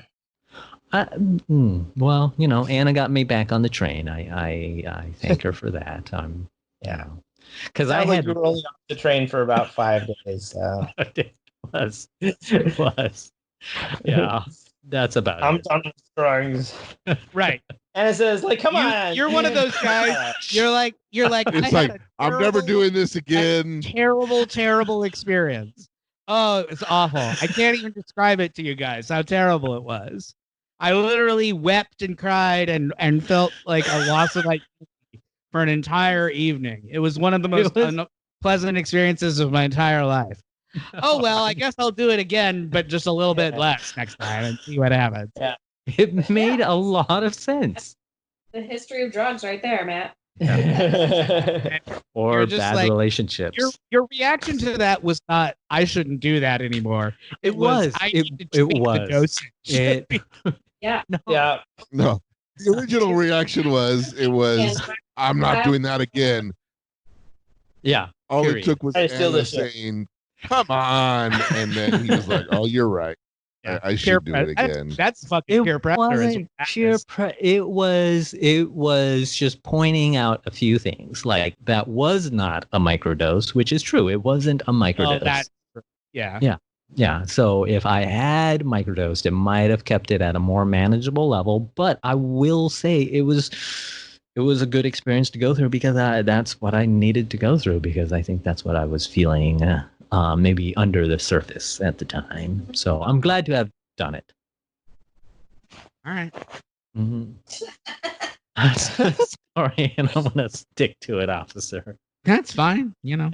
Well, Anna got me back on the train. I thank her for that. Because I had you were only on the train for about 5 days. So. It was. Yeah, that's about I'm it. on the drugs. Right. And it says, like, come on. You're one of those guys. You're like, It's like, I'm never doing this again. Terrible experience. Oh, it's awful. I can't even describe it to you guys how terrible it was. I literally wept and cried and felt like a loss of identity for an entire evening. It was one of the most unpleasant experiences of my entire life. Oh, well, I guess I'll do it again, but just a little bit less next time and see what happens. Yeah. It made a lot of sense. The history of drugs right there, Matt. Or just bad like, relationships. Your reaction to that was not, I shouldn't do that anymore. It was. I need to tweak the dosage. Yeah. Yeah. No. The original reaction was, I'm not doing that again. Yeah. All period. it took was I steal Anna this shit. saying, come on. And then he was like, oh, you're right. I should do it again. That's fucking peer pressure. It was just pointing out a few things. Like, that was not a microdose, which is true. It wasn't a microdose. Yeah. So if I had microdosed, it might have kept it at a more manageable level. But I will say it was a good experience to go through, because that's what I needed to go through, because I think that's what I was feeling maybe under the surface at the time. So I'm glad to have done it. All right. Mm-hmm. Sorry, and I'm going to stick to it, officer. That's fine. You know.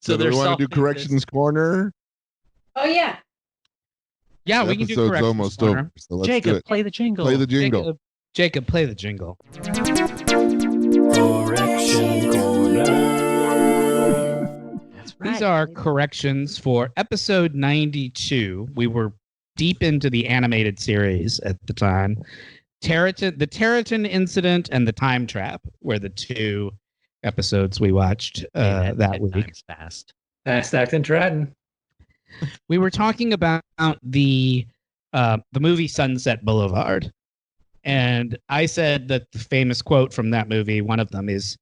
So do we want to do corrections corner? Oh, yeah. Yeah, The we can do episode's corrections almost corner. over. So let's do Jacob, it. play the jingle. Play the jingle. Jacob, play the jingle. Correction corner. That's right. These are corrections for episode 92. We were deep into the animated series at the time. The Territon incident and the time trap were the two episodes we watched that week. Fast. Fast acting Trenton. We were talking about the movie Sunset Boulevard, and I said that the famous quote from that movie, one of them is,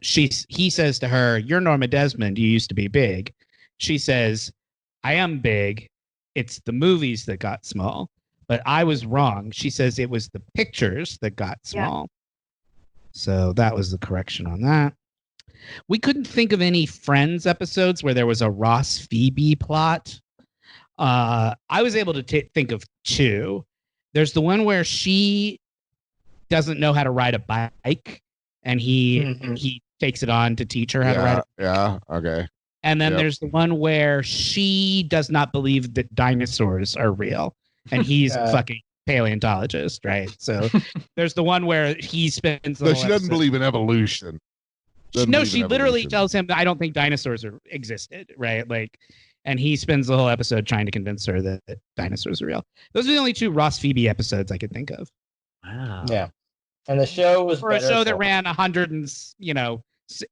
he says to her, "You're Norma Desmond. You used to be big." She says, "I am big. It's the movies that got small." But I was wrong. She says it was the pictures that got small. So that was the correction on that. We couldn't think of any Friends episodes where there was a Ross Phoebe plot. I was able to think of two. There's the one where she doesn't know how to ride a bike, and he takes it on to teach her how to ride a bike. Yeah, okay. And then there's the one where she does not believe that dinosaurs are real, and he's a fucking paleontologist, right? So there's the one where he spends. No, she doesn't believe in evolution. She literally tells him, "I don't think dinosaurs existed," right? Like, and he spends the whole episode trying to convince her that dinosaurs are real. Those are the only two Ross Phoebe episodes I could think of. Wow. Yeah. And the show was for a show that ran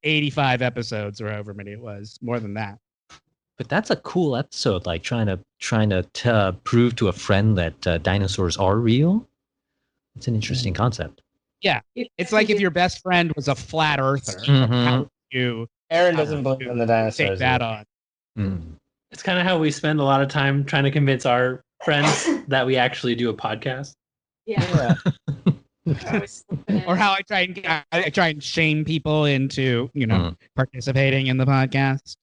85 episodes or however many it was, more than that. But that's a cool episode, like trying to prove to a friend that dinosaurs are real. It's an interesting concept. Yeah, it's like if your best friend was a flat earther. Mm-hmm. How would you? Aaron doesn't believe in the dinosaurs. Take that on. It's kind of how we spend a lot of time trying to convince our friends that we actually do a podcast. Yeah. Or how I try and shame people into participating in the podcast.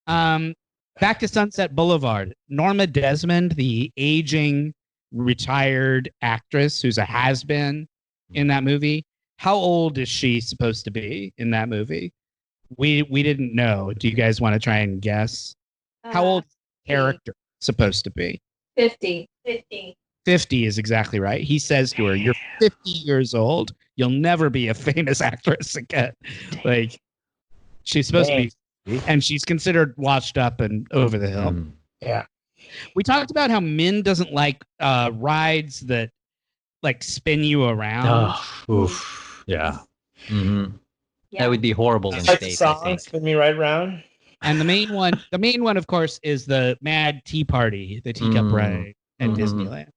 Back to Sunset Boulevard. Norma Desmond, the aging retired actress who's a has-been in that movie. How old is she supposed to be in that movie? We didn't know. Do you guys want to try and guess? How old is the character supposed to be? 50. 50 is exactly right. He says to her, "You're 50 years old. You'll never be a famous actress again." Like, she's supposed to be, and she's considered washed up and over the hill. Yeah. We talked about how Min doesn't like rides that like spin you around. Yeah. Mm-hmm. That would be horrible in like space. Song, spin me right around. And the main one, of course, is the Mad Tea Party, the teacup ride at Disneyland.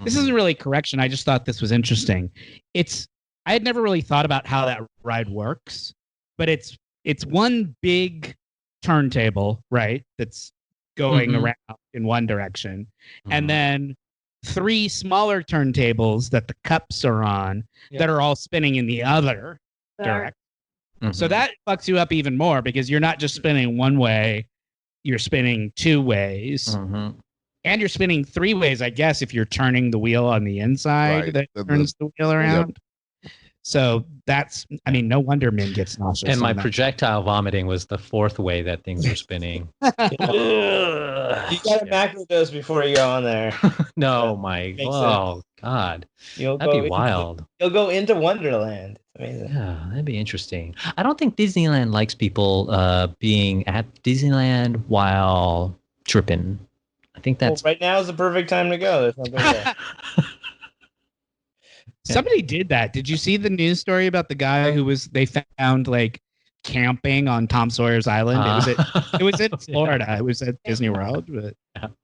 This isn't really a correction. I just thought this was interesting. I had never really thought about how that ride works, but it's one big turntable, right? That's going around in one direction. And then 3 smaller turntables that the cups are on that are all spinning in the other direction. So that fucks you up even more because you're not just spinning one way, you're spinning 2 ways. And you're spinning 3 ways, I guess, if you're turning the wheel on the inside that turns the wheel around. So that's, I mean, no wonder men get nauseous. And my projectile vomiting was the 4th way that things were spinning. You got a macro dose before you go on there. No, my, oh, God. That'd be wild. You'll go into Wonderland. It's amazing. Yeah, that'd be interesting. I don't think Disneyland likes people being at Disneyland while tripping. I think that's... Well, right now is the perfect time to go. There's nothing there. Somebody did that. Did you see the news story about the guy who they found like camping on Tom Sawyer's Island? It was in Florida. It was at Disney World. But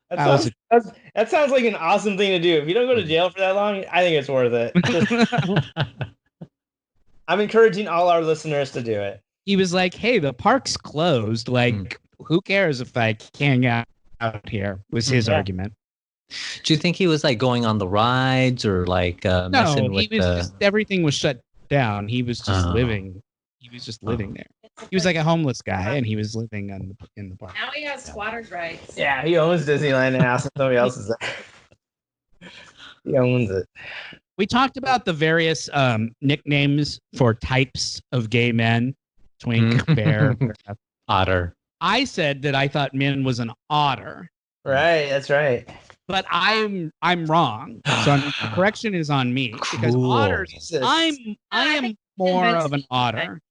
that sounds like an awesome thing to do. If you don't go to jail for that long, I think it's worth it. I'm encouraging all our listeners to do it. He was like, "Hey, the park's closed. Like, who cares if I can't get out here?" Was his argument. Do you think he was like going on the rides or like messing with everything was shut down. He was just living. He was just living there. He was like a homeless guy, and he was living in the park. Now he has squatters' rights. Yeah, he owns Disneyland and has somebody else's there. He owns it. We talked about the various nicknames for types of gay men: twink, bear, otter. I said that I thought men was an otter. Right, that's right. But I'm wrong. So the correction is on me because otters. I am more of an otter.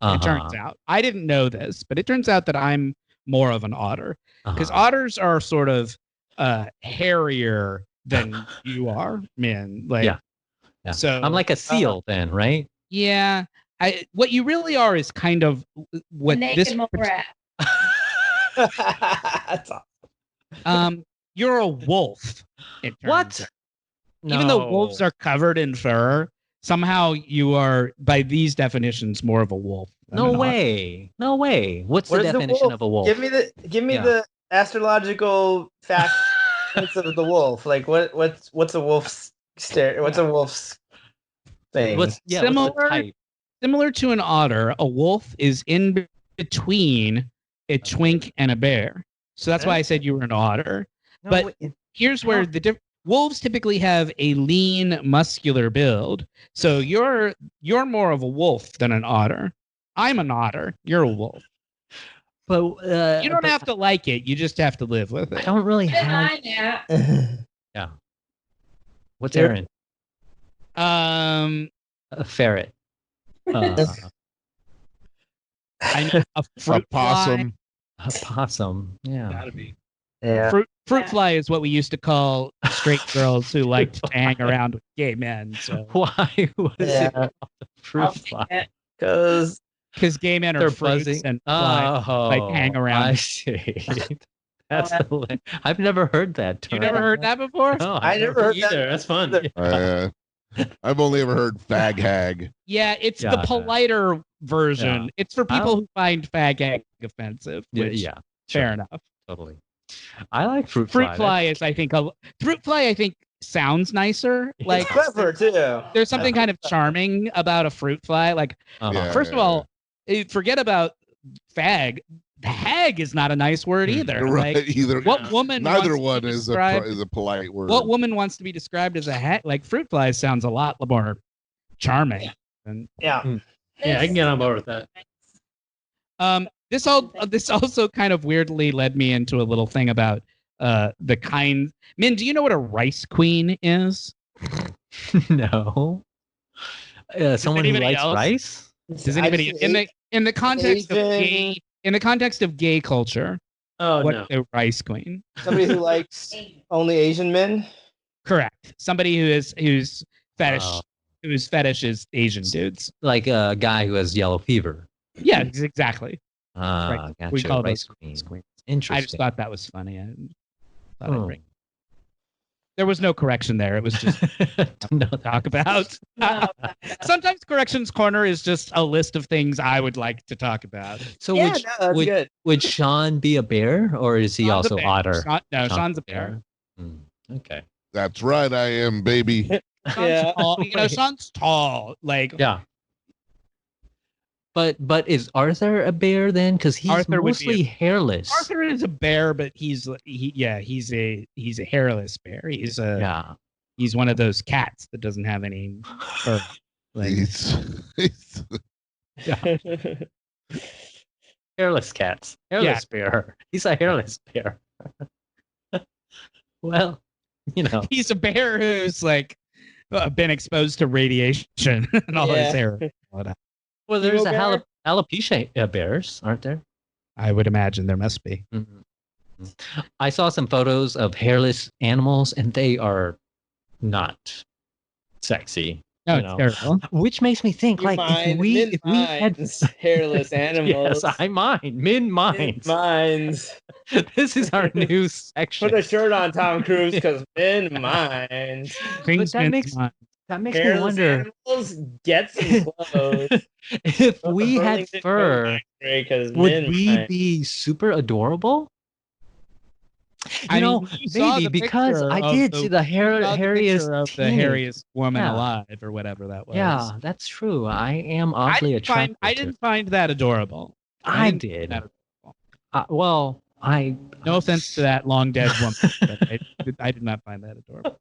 It turns out. I didn't know this, but it turns out that I'm more of an otter because otters are sort of hairier than you are, men. Like, yeah. So I'm like a seal then, right? Yeah. What you really are is kind of what this. That's awesome. You're a wolf. What? No. Even though wolves are covered in fur, somehow you are, by these definitions, more of a wolf. No way. No way. What's the definition of a wolf? Give me the astrological facts of the wolf. Like what's a wolf's What's a wolf's thing? What's the type? Similar to an otter, a wolf is in between a twink and a bear. So that's why I said you were an otter. No, but here's where wolves typically have a lean, muscular build. So you're more of a wolf than an otter. I'm an otter. You're a wolf. But you don't have to like it. You just have to live with it. I don't really have. Yeah. What's Erin? A ferret. I'm a fruit possum. A possum. Yeah. Gotta be. Yeah. Fruit fly is what we used to call straight girls who liked to hang around with gay men. So why was it called a fruit fly? Because gay men are fruits buzzing. And fly, like hang around. I see. That's I've never heard that term. You never heard that before? No, I never heard either. that. That's fun. I've only ever heard fag hag. Yeah, it's the politer version. Yeah. It's for people who find fag hag offensive. Which, fair enough. Totally. I like fruit fly. Fruit fly is, I think, fruit fly. I think sounds nicer. Like it's clever too. There's something kind of charming about a fruit fly. Like, first of all, forget about fag. Hag is not a nice word either. Right, like, either. What woman? Neither one is a polite word. What woman wants to be described as a hag? Like fruit fly sounds a lot more charming. And, yeah, I can get on board with that. This also kind of weirdly led me into a little thing about the kind. Min, do you know what a rice queen is? No. Someone who likes rice? Does anybody in the context of gay? In the context of gay culture, what's a rice queen? Somebody who likes only Asian men? Correct. Somebody whose fetish is Asian dudes. Like a guy who has yellow fever. Yeah, exactly. Gotcha. We call rice those queens. Interesting. I just thought that was funny. There was no correction there. It was just no talk about. Sometimes Corrections Corner is just a list of things I would like to talk about. So would Sean be a bear or is he Sean's also otter? Sean's a bear. Okay. That's right, I am, baby. Yeah. Sean's tall. Like, Yeah. But is Arthur a bear then? Because he's Arthur would be mostly hairless. Arthur is a bear, but he's a hairless bear. He's one of those cats that doesn't have any fur. Like, He's Hairless cats. Hairless bear. He's a hairless bear. Well, he's a bear who's like been exposed to radiation and all his hair. Well, there's alopecia bears, aren't there? I would imagine there must be. Mm-hmm. I saw some photos of hairless animals, and they are not sexy. No, it's terrible. Which makes me think, if we had hairless animals. Yes, I mind. Min minds. This is our new section. Put a shirt on, Tom Cruise, because min minds. But that makes me wonder. Animals, get some clothes. If we had fur, would we be super adorable? Maybe because I did see the hairiest woman alive, or whatever that was. Yeah, that's true. I am oddly attracted. I didn't find that adorable. I did. No offense to that long dead woman, but I did not find that adorable.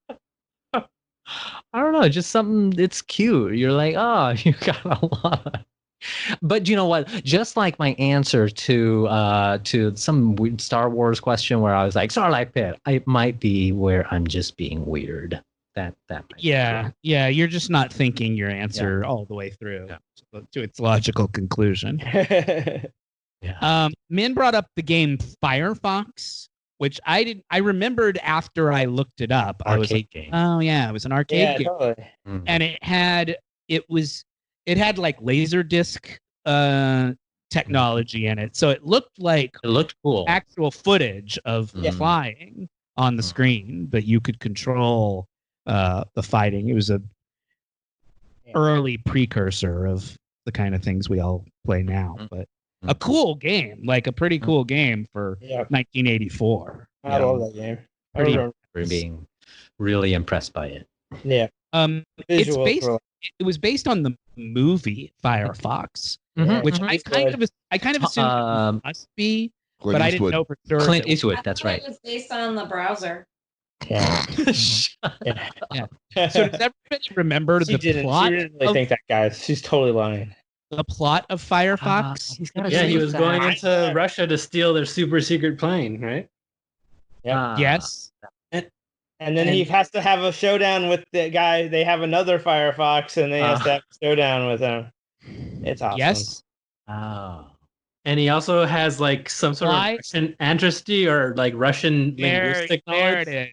I don't know, just something. It's cute. You're like, oh, you got a lot. But you know what? Just like my answer to some weird Star Wars question where I was like, Starlight Pit, it might be where I'm just being weird. That might yeah. You're just not thinking your answer all the way through to its logical conclusion. Min brought up the game Firefox, which I remembered after I looked it up. Arcade game. Oh yeah, it was an arcade game. Totally. And it had like laser disc technology in it, so it looked cool. Actual footage of flying on the screen, but you could control the fighting. It was a early precursor of the kind of things we all play now, but a cool game, like a pretty cool game for 1984. I love that game. I remember being really impressed by it. Yeah. It was based on the movie Firefox, which I kind of assumed it must be, but I didn't know for sure. Clint Eastwood, that's right. It was based on the browser. Yeah. So does everybody remember the plot? She didn't really think that, guys. She's totally lying. The plot of Firefox? He was going into Russia to steal their super secret plane, right? Yeah. Yes. And then he has to have a showdown with the guy. They have another Firefox, and they have to have a showdown with him. It's awesome. Yes. Oh. And he also has like some sort of Russian ancestry or like Russian linguistic knowledge. There it is.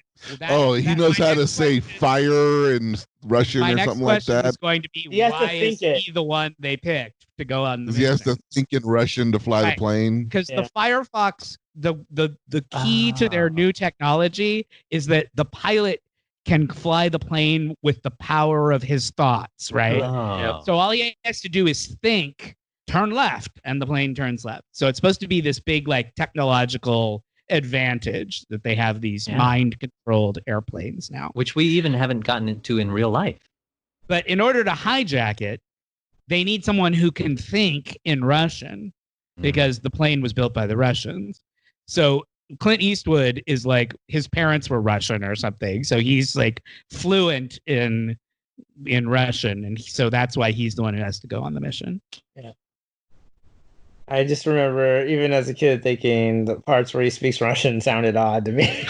He knows how to say fire in Russian or something like that. My next question is going to be, why is he the one they picked to go on the mission? He has to think in Russian to fly the plane. Because the Firefox, the key to their new technology is that the pilot can fly the plane with the power of his thoughts, right? So all he has to do is think, turn left, and the plane turns left. So it's supposed to be this big like technological advantage that they have these mind-controlled airplanes now, which we even haven't gotten into in real life. But in order to hijack it, they need someone who can think in Russian, because the plane was built by the Russians. So Clint Eastwood is like, his parents were Russian or something, so he's like fluent in Russian, and so that's why he's the one who has to go on the mission. Yeah. I just remember, even as a kid, thinking the parts where he speaks Russian sounded odd to me.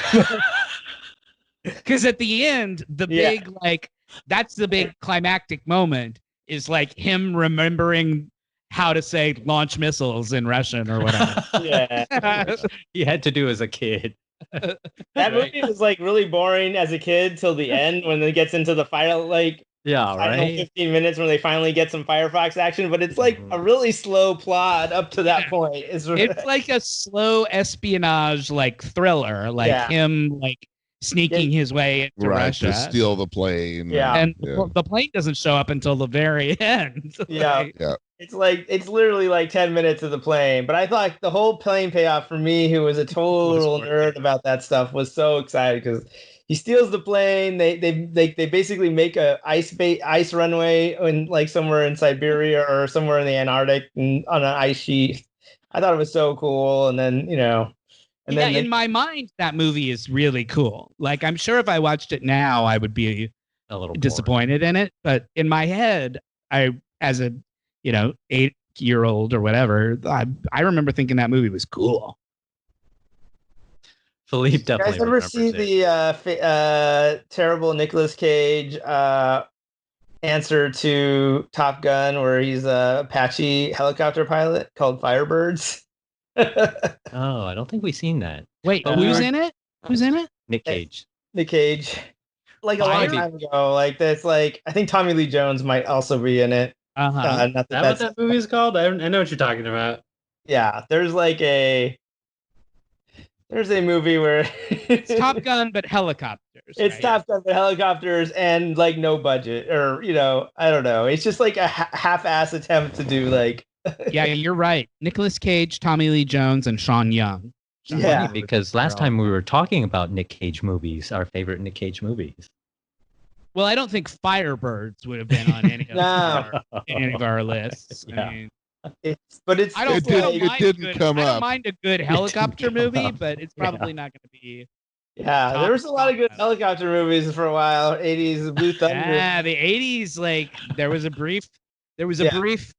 Because at the end, big, like, that's the big climactic moment, is like him remembering how to say launch missiles in Russian or whatever. He had to do as a kid. That movie was like really boring as a kid till the end when it gets into the final, like, I don't know, 15 minutes when they finally get some Firefox action, but it's like a really slow plot up to that point. It's like a slow espionage like thriller, like him like sneaking his way into Russia to steal the plane. And the plane doesn't show up until the very end. It's literally like 10 minutes of the plane. But I thought the whole plane payoff for me, who was a total nerd about that stuff, was so excited because he steals the plane. They basically make a ice runway in like somewhere in Siberia or somewhere in the Antarctic on an ice sheet. I thought it was so cool. And then and then in my mind, that movie is really cool. Like, I'm sure if I watched it now, I would be A little disappointed in it. But in my head, as a 8-year-old or whatever, I remember thinking that movie was cool. Philippe You definitely guys ever remembers see it. the terrible Nicolas Cage answer to Top Gun, where he's a Apache helicopter pilot called Firebirds? Oh, I don't think we've seen that. Wait, But we who's were- in it? Who's in it? Nick Cage. Nick Cage, like a long Fire- time ago. Like that's like I think Tommy Lee Jones might also be in it. Uh-huh. Not Is that what that's that movie is called? I know what you're talking about. yeah. There's a movie where It's Top Gun, but helicopters. It's right? Top Gun for helicopters and like no budget, or I don't know. It's just like a half-ass attempt to do like Yeah, you're right. Nicolas Cage, Tommy Lee Jones, and Sean Young. Yeah. Funny, because last time we were talking about Nick Cage movies, our favorite Nick Cage movies. Well, I don't think Firebirds would have been on any of our lists. Yeah. I mean, it's I don't, It did- I don't it mind didn't good, come I don't up. mind a good helicopter come movie, up. but it's probably not going to be. yeah. There was a lot of good Top Gun. helicopter movies for a while. 80s Blue Thunder. Yeah, the '80s, like there was a brief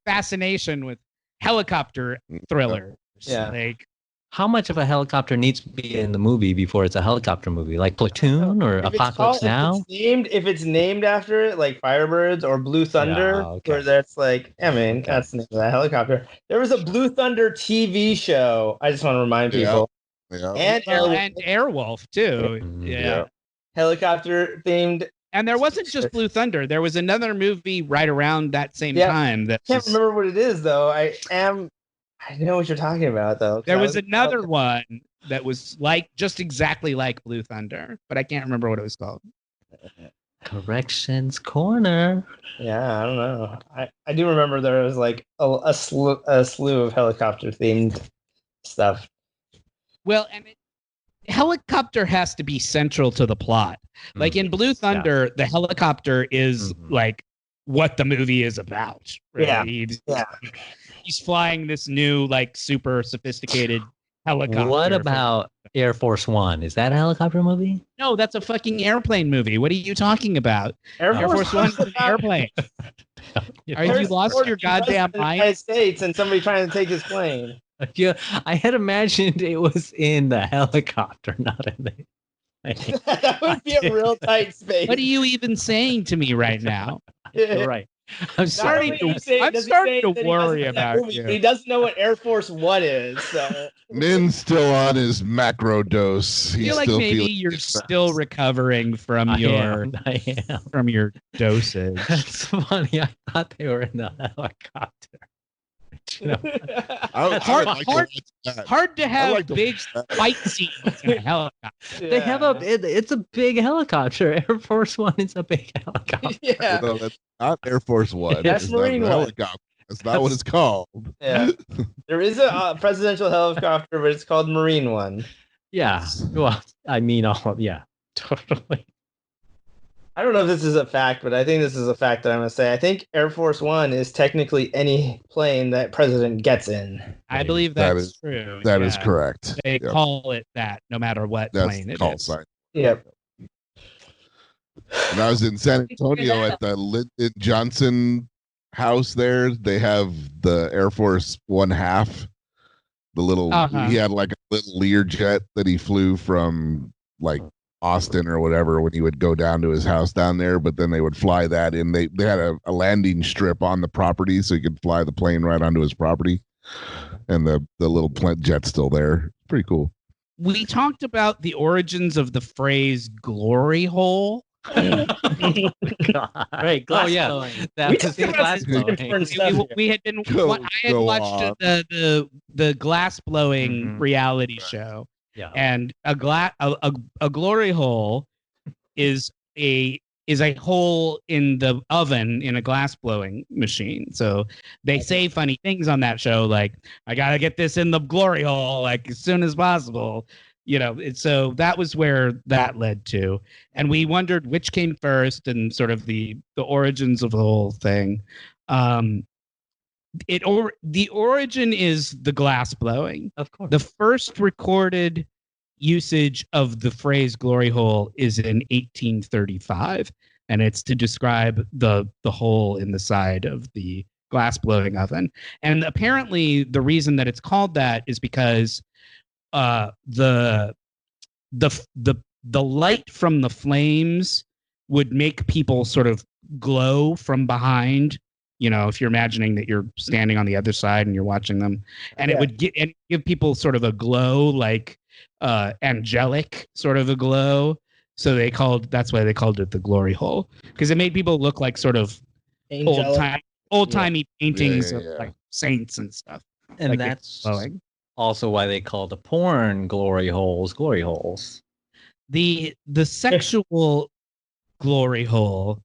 fascination with helicopter thrillers. Yeah. Like How much of a helicopter needs to be in the movie before it's a helicopter movie? Like Platoon or If it's Apocalypse Now? if it's named after it, like Firebirds or Blue Thunder, okay. where that's like, I mean, Okay. that's the name of that helicopter. There was a Blue Thunder TV show. I just want to remind Yeah. people. Yeah. And and Airwolf too. Mhm. Yeah. helicopter themed. And there wasn't just Blue Thunder. There was another movie right around that same Yeah. time that Can't was, remember what it is though. I know what you're talking about though. 'cause there I was another one that was like just exactly like Blue Thunder, but I can't remember what it was called. Corrections Corner. Yeah, I don't know. I do remember there was like a slew of helicopter themed stuff. Well, and helicopter has to be central to the plot. Like in Blue Thunder, the helicopter is Mhm. like what the movie is about. Right? Yeah. He's, he's flying this new like super sophisticated helicopter. What about Air Force One? Is that a helicopter movie? No, that's a fucking airplane movie. What are you talking about? Air Force One is an airplane. Are you lost your goddamn in the United mind? States and somebody trying to take his plane. Yeah, I had imagined it was in the helicopter, not in the. That would be a real tight space. What are you even saying to me right now? You're right. I'm Not sorry. only is he I'm does he starting say to that he worry hasn't seen that about movie, you. but he doesn't know what Air Force One is. So Min's still on his macro dose. I He's feel like still maybe feeling you're his still recovering from I am. from your dosage. That's funny. I thought they were in the helicopter. You know, Hard to have like to big watch that. fight scenes in a helicopter. They have it's a big helicopter. Air Force One is a big helicopter. Yeah. No, that's not Air Force One. That's It's not Marine a One. helicopter. That's not what it's called. Yeah. There is a presidential helicopter, but it's called Marine One. Yeah. Well, I mean, yeah, totally. I don't know if this is a fact, but I think this is a fact that I'm going to say. I think Air Force One is technically any plane that president gets in. I believe That that's is- true. That is yeah. correct. They Yep. call it that no matter what That's plane the it call is. sign. Yep. When I was in San Antonio at the Lyndon Johnson house there, they have the Air Force 1/2. The little Uh-huh. he had like a little Learjet that he flew from like Austin or whatever when he would go down to his house down there, but then they would fly that in. They had a landing strip on the property so he could fly the plane right onto his property. And the little jet's still there. Pretty cool. We talked about the origins of the phrase glory hole. Right. Oh yeah, blowing. that We was talked the about glass some blowing. different stuff here. We had been Go- I had go watched on. the glass blowing Mhm. reality show. Yeah. And a glory hole is a hole in the oven in a glass blowing machine. So they say funny things on that show, like I gotta get this in the glory hole like as soon as possible. So that was where that led to. And we wondered which came first and sort of the origins of the whole thing. The origin is the glass blowing. Of course. The first recorded usage of the phrase glory hole is in 1835, and it's to describe the hole in the side of the glass blowing oven. And apparently the reason that it's called that is because the light from the flames would make people sort of glow from behind. If you're imagining that you're standing on the other side and you're watching them, and it would give people sort of a glow, like angelic sort of a glow. So that's why they called it the glory hole, because it made people look like sort of old-timey paintings of like saints and stuff. And like that's also why they call the porn glory holes. The sexual glory hole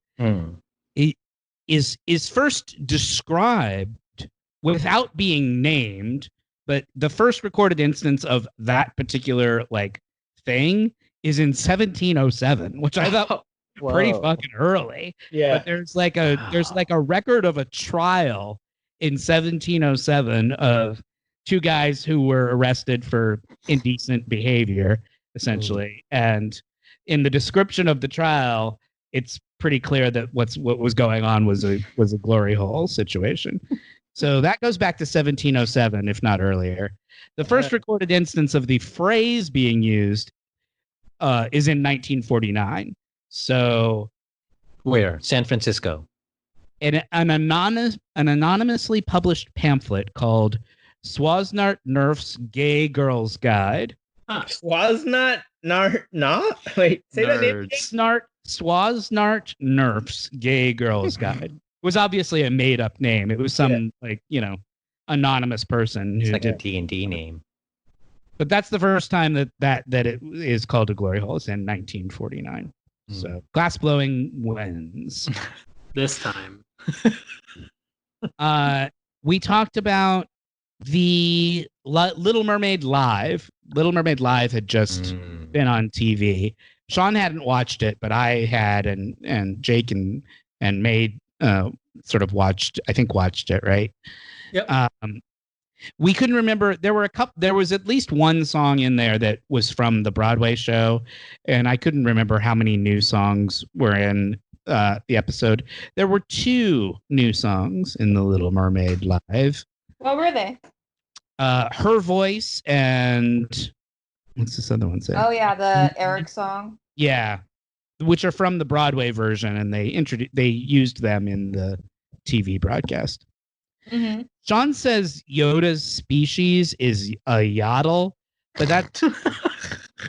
is first described without being named, but the first recorded instance of that particular like thing is in 1707, which I thought pretty fucking early. Yeah. But there's like a record of a trial in 1707 of two guys who were arrested for indecent behavior, essentially. And in the description of the trial, it's pretty clear that what was going on was a glory hole situation. So that goes back to 1707, if not earlier. The first recorded instance of the phrase being used is in 1949. So where? San Francisco. In an anonymously published pamphlet called Swaznart Nerf's Gay Girls Guide. Swaznart not? Wait, say that name again. Swaznart Nerf's Gay Girls Guide. It was obviously a made-up name. It was some anonymous person it's who like did a D&D name. But that's the first time that it is called a glory hole. It's in 1949. So glass blowing wins. This time. We talked about the Little Mermaid Live. Little Mermaid Live had just been on TV. Sean hadn't watched it, but I had, and Jake and Maid sort of watched it, right? Yep. We couldn't remember. There was at least one song in there that was from the Broadway show, and I couldn't remember how many new songs were in the episode. There were 2 new songs in the Little Mermaid Live. What were they? Her Voice and what's this other one say? Oh yeah, the Eric song. Yeah, which are from the Broadway version, and they used them in the TV broadcast. Mm-hmm. Sean says Yoda's species is a yaddle, but that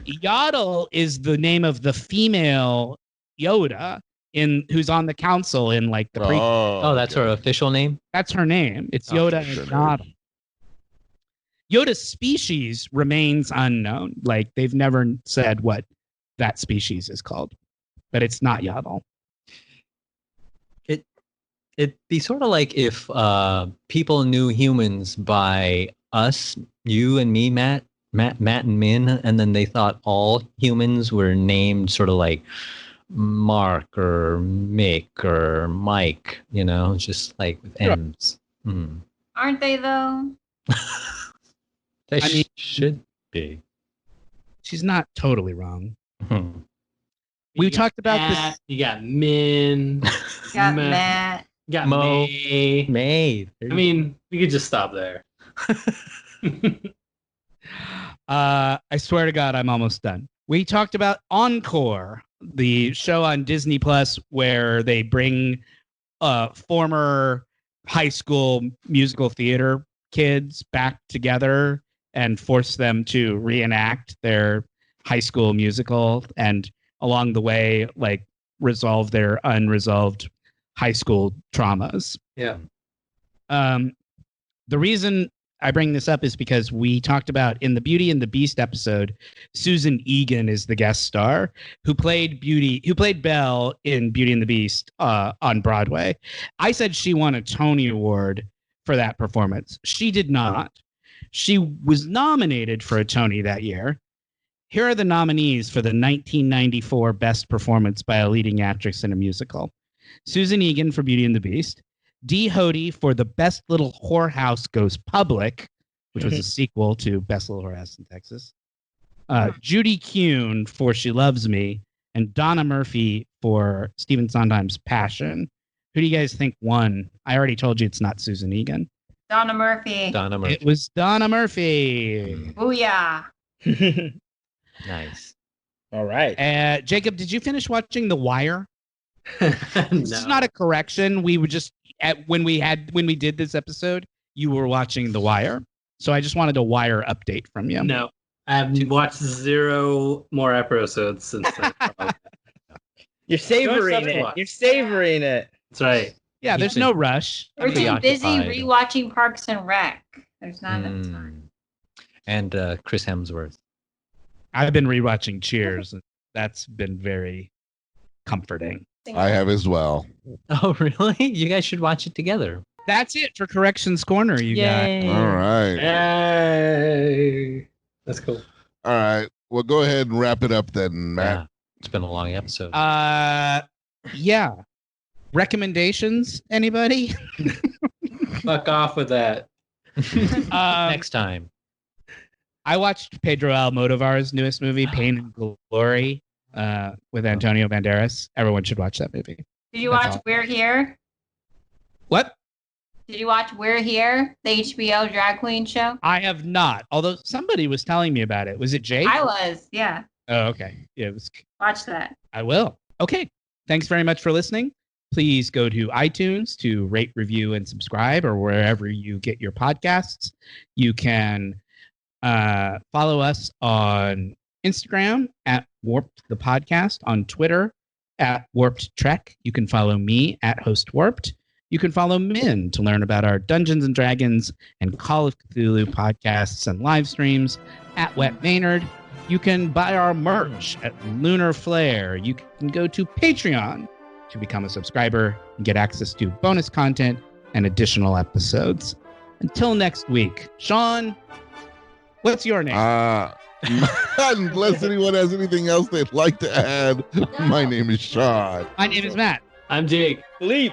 yaddle is the name of the female Yoda who's on the council in like the pre. Oh, that's her official name? That's her name. It's Yoda and Yaddle. Yoda's species remains unknown. Like they've never said what that species is called, but it's not Yaddle. It'd be sort of like if people knew humans by us, you and me, Matt and Min, and then they thought all humans were named sort of like Mark or Mick or Mike, just like with M's. Aren't they though? They should be. She's not totally wrong. We talked about Matt, this. You got Min. Got Matt. You got Mo. May. I mean, we could just stop there. I swear to God, I'm almost done. We talked about Encore, the show on Disney Plus where they bring former high school musical theater kids back together and force them to reenact their high school musical, and along the way, like resolve their unresolved high school traumas. Yeah. The reason I bring this up is because we talked about in the Beauty and the Beast episode, Susan Egan is the guest star who played Belle in Beauty and the Beast on Broadway. I said she won a Tony Award for that performance. She did not. She was nominated for a Tony that year. Here are the nominees for the 1994 Best Performance by a Leading Actress in a Musical. Susan Egan for Beauty and the Beast. Dee Hoty for The Best Little Whorehouse Goes Public, which was a sequel to Best Little Whorehouse in Texas. Judy Kuhn for She Loves Me. And Donna Murphy for Stephen Sondheim's Passion. Who do you guys think won? I already told you it's not Susan Egan. Donna Murphy. Donna Murphy. It was Donna Murphy. Booyah. Nice. All right. Jacob, did you finish watching The Wire? This is No. not a correction. We were just when we did this episode, you were watching The Wire. So I just wanted a Wire update from you. No. I've watched 0 more episodes since then. You're savoring Go it. watch. You're savoring it. That's right. Yeah, there's no rush. We're too busy Preoccupied. rewatching Parks and Rec. There's not enough time. And Chris Hemsworth. I've been rewatching Cheers. And that's been very comforting. I have as well. Oh, really? You guys should watch it together. That's it for Corrections Corner, you guys. All right. Yay. That's cool. All right. Well, go ahead and wrap it up then, Matt. Yeah, it's been a long episode. Yeah. Recommendations, anybody? Fuck off with that. Next time. I watched Pedro Almodovar's newest movie, Pain and Glory, with Antonio Banderas. Everyone should watch that movie. Did you That's watch all. We're Here? What? Did you watch We're Here, the HBO drag queen show? I have not. Although somebody was telling me about it. Was it Jake? I was, yeah. Oh, okay. Yeah, it was. Watch that. I will. Okay. Thanks very much for listening. Please go to iTunes to rate, review, and subscribe, or wherever you get your podcasts. You can follow us on Instagram at Warped the Podcast, on Twitter at Warped Trek. You can follow me at Host Warped. You can follow Min to learn about our Dungeons and Dragons and Call of Cthulhu podcasts and live streams at Wet Maynard. You can buy our merch at Lunar Flare. You can go to Patreon to become a subscriber and get access to bonus content and additional episodes. Until next week, Sean, what's your name? Unless anyone has anything else they'd like to add, my name is Sean. My name is Matt. I'm Jake. Leap.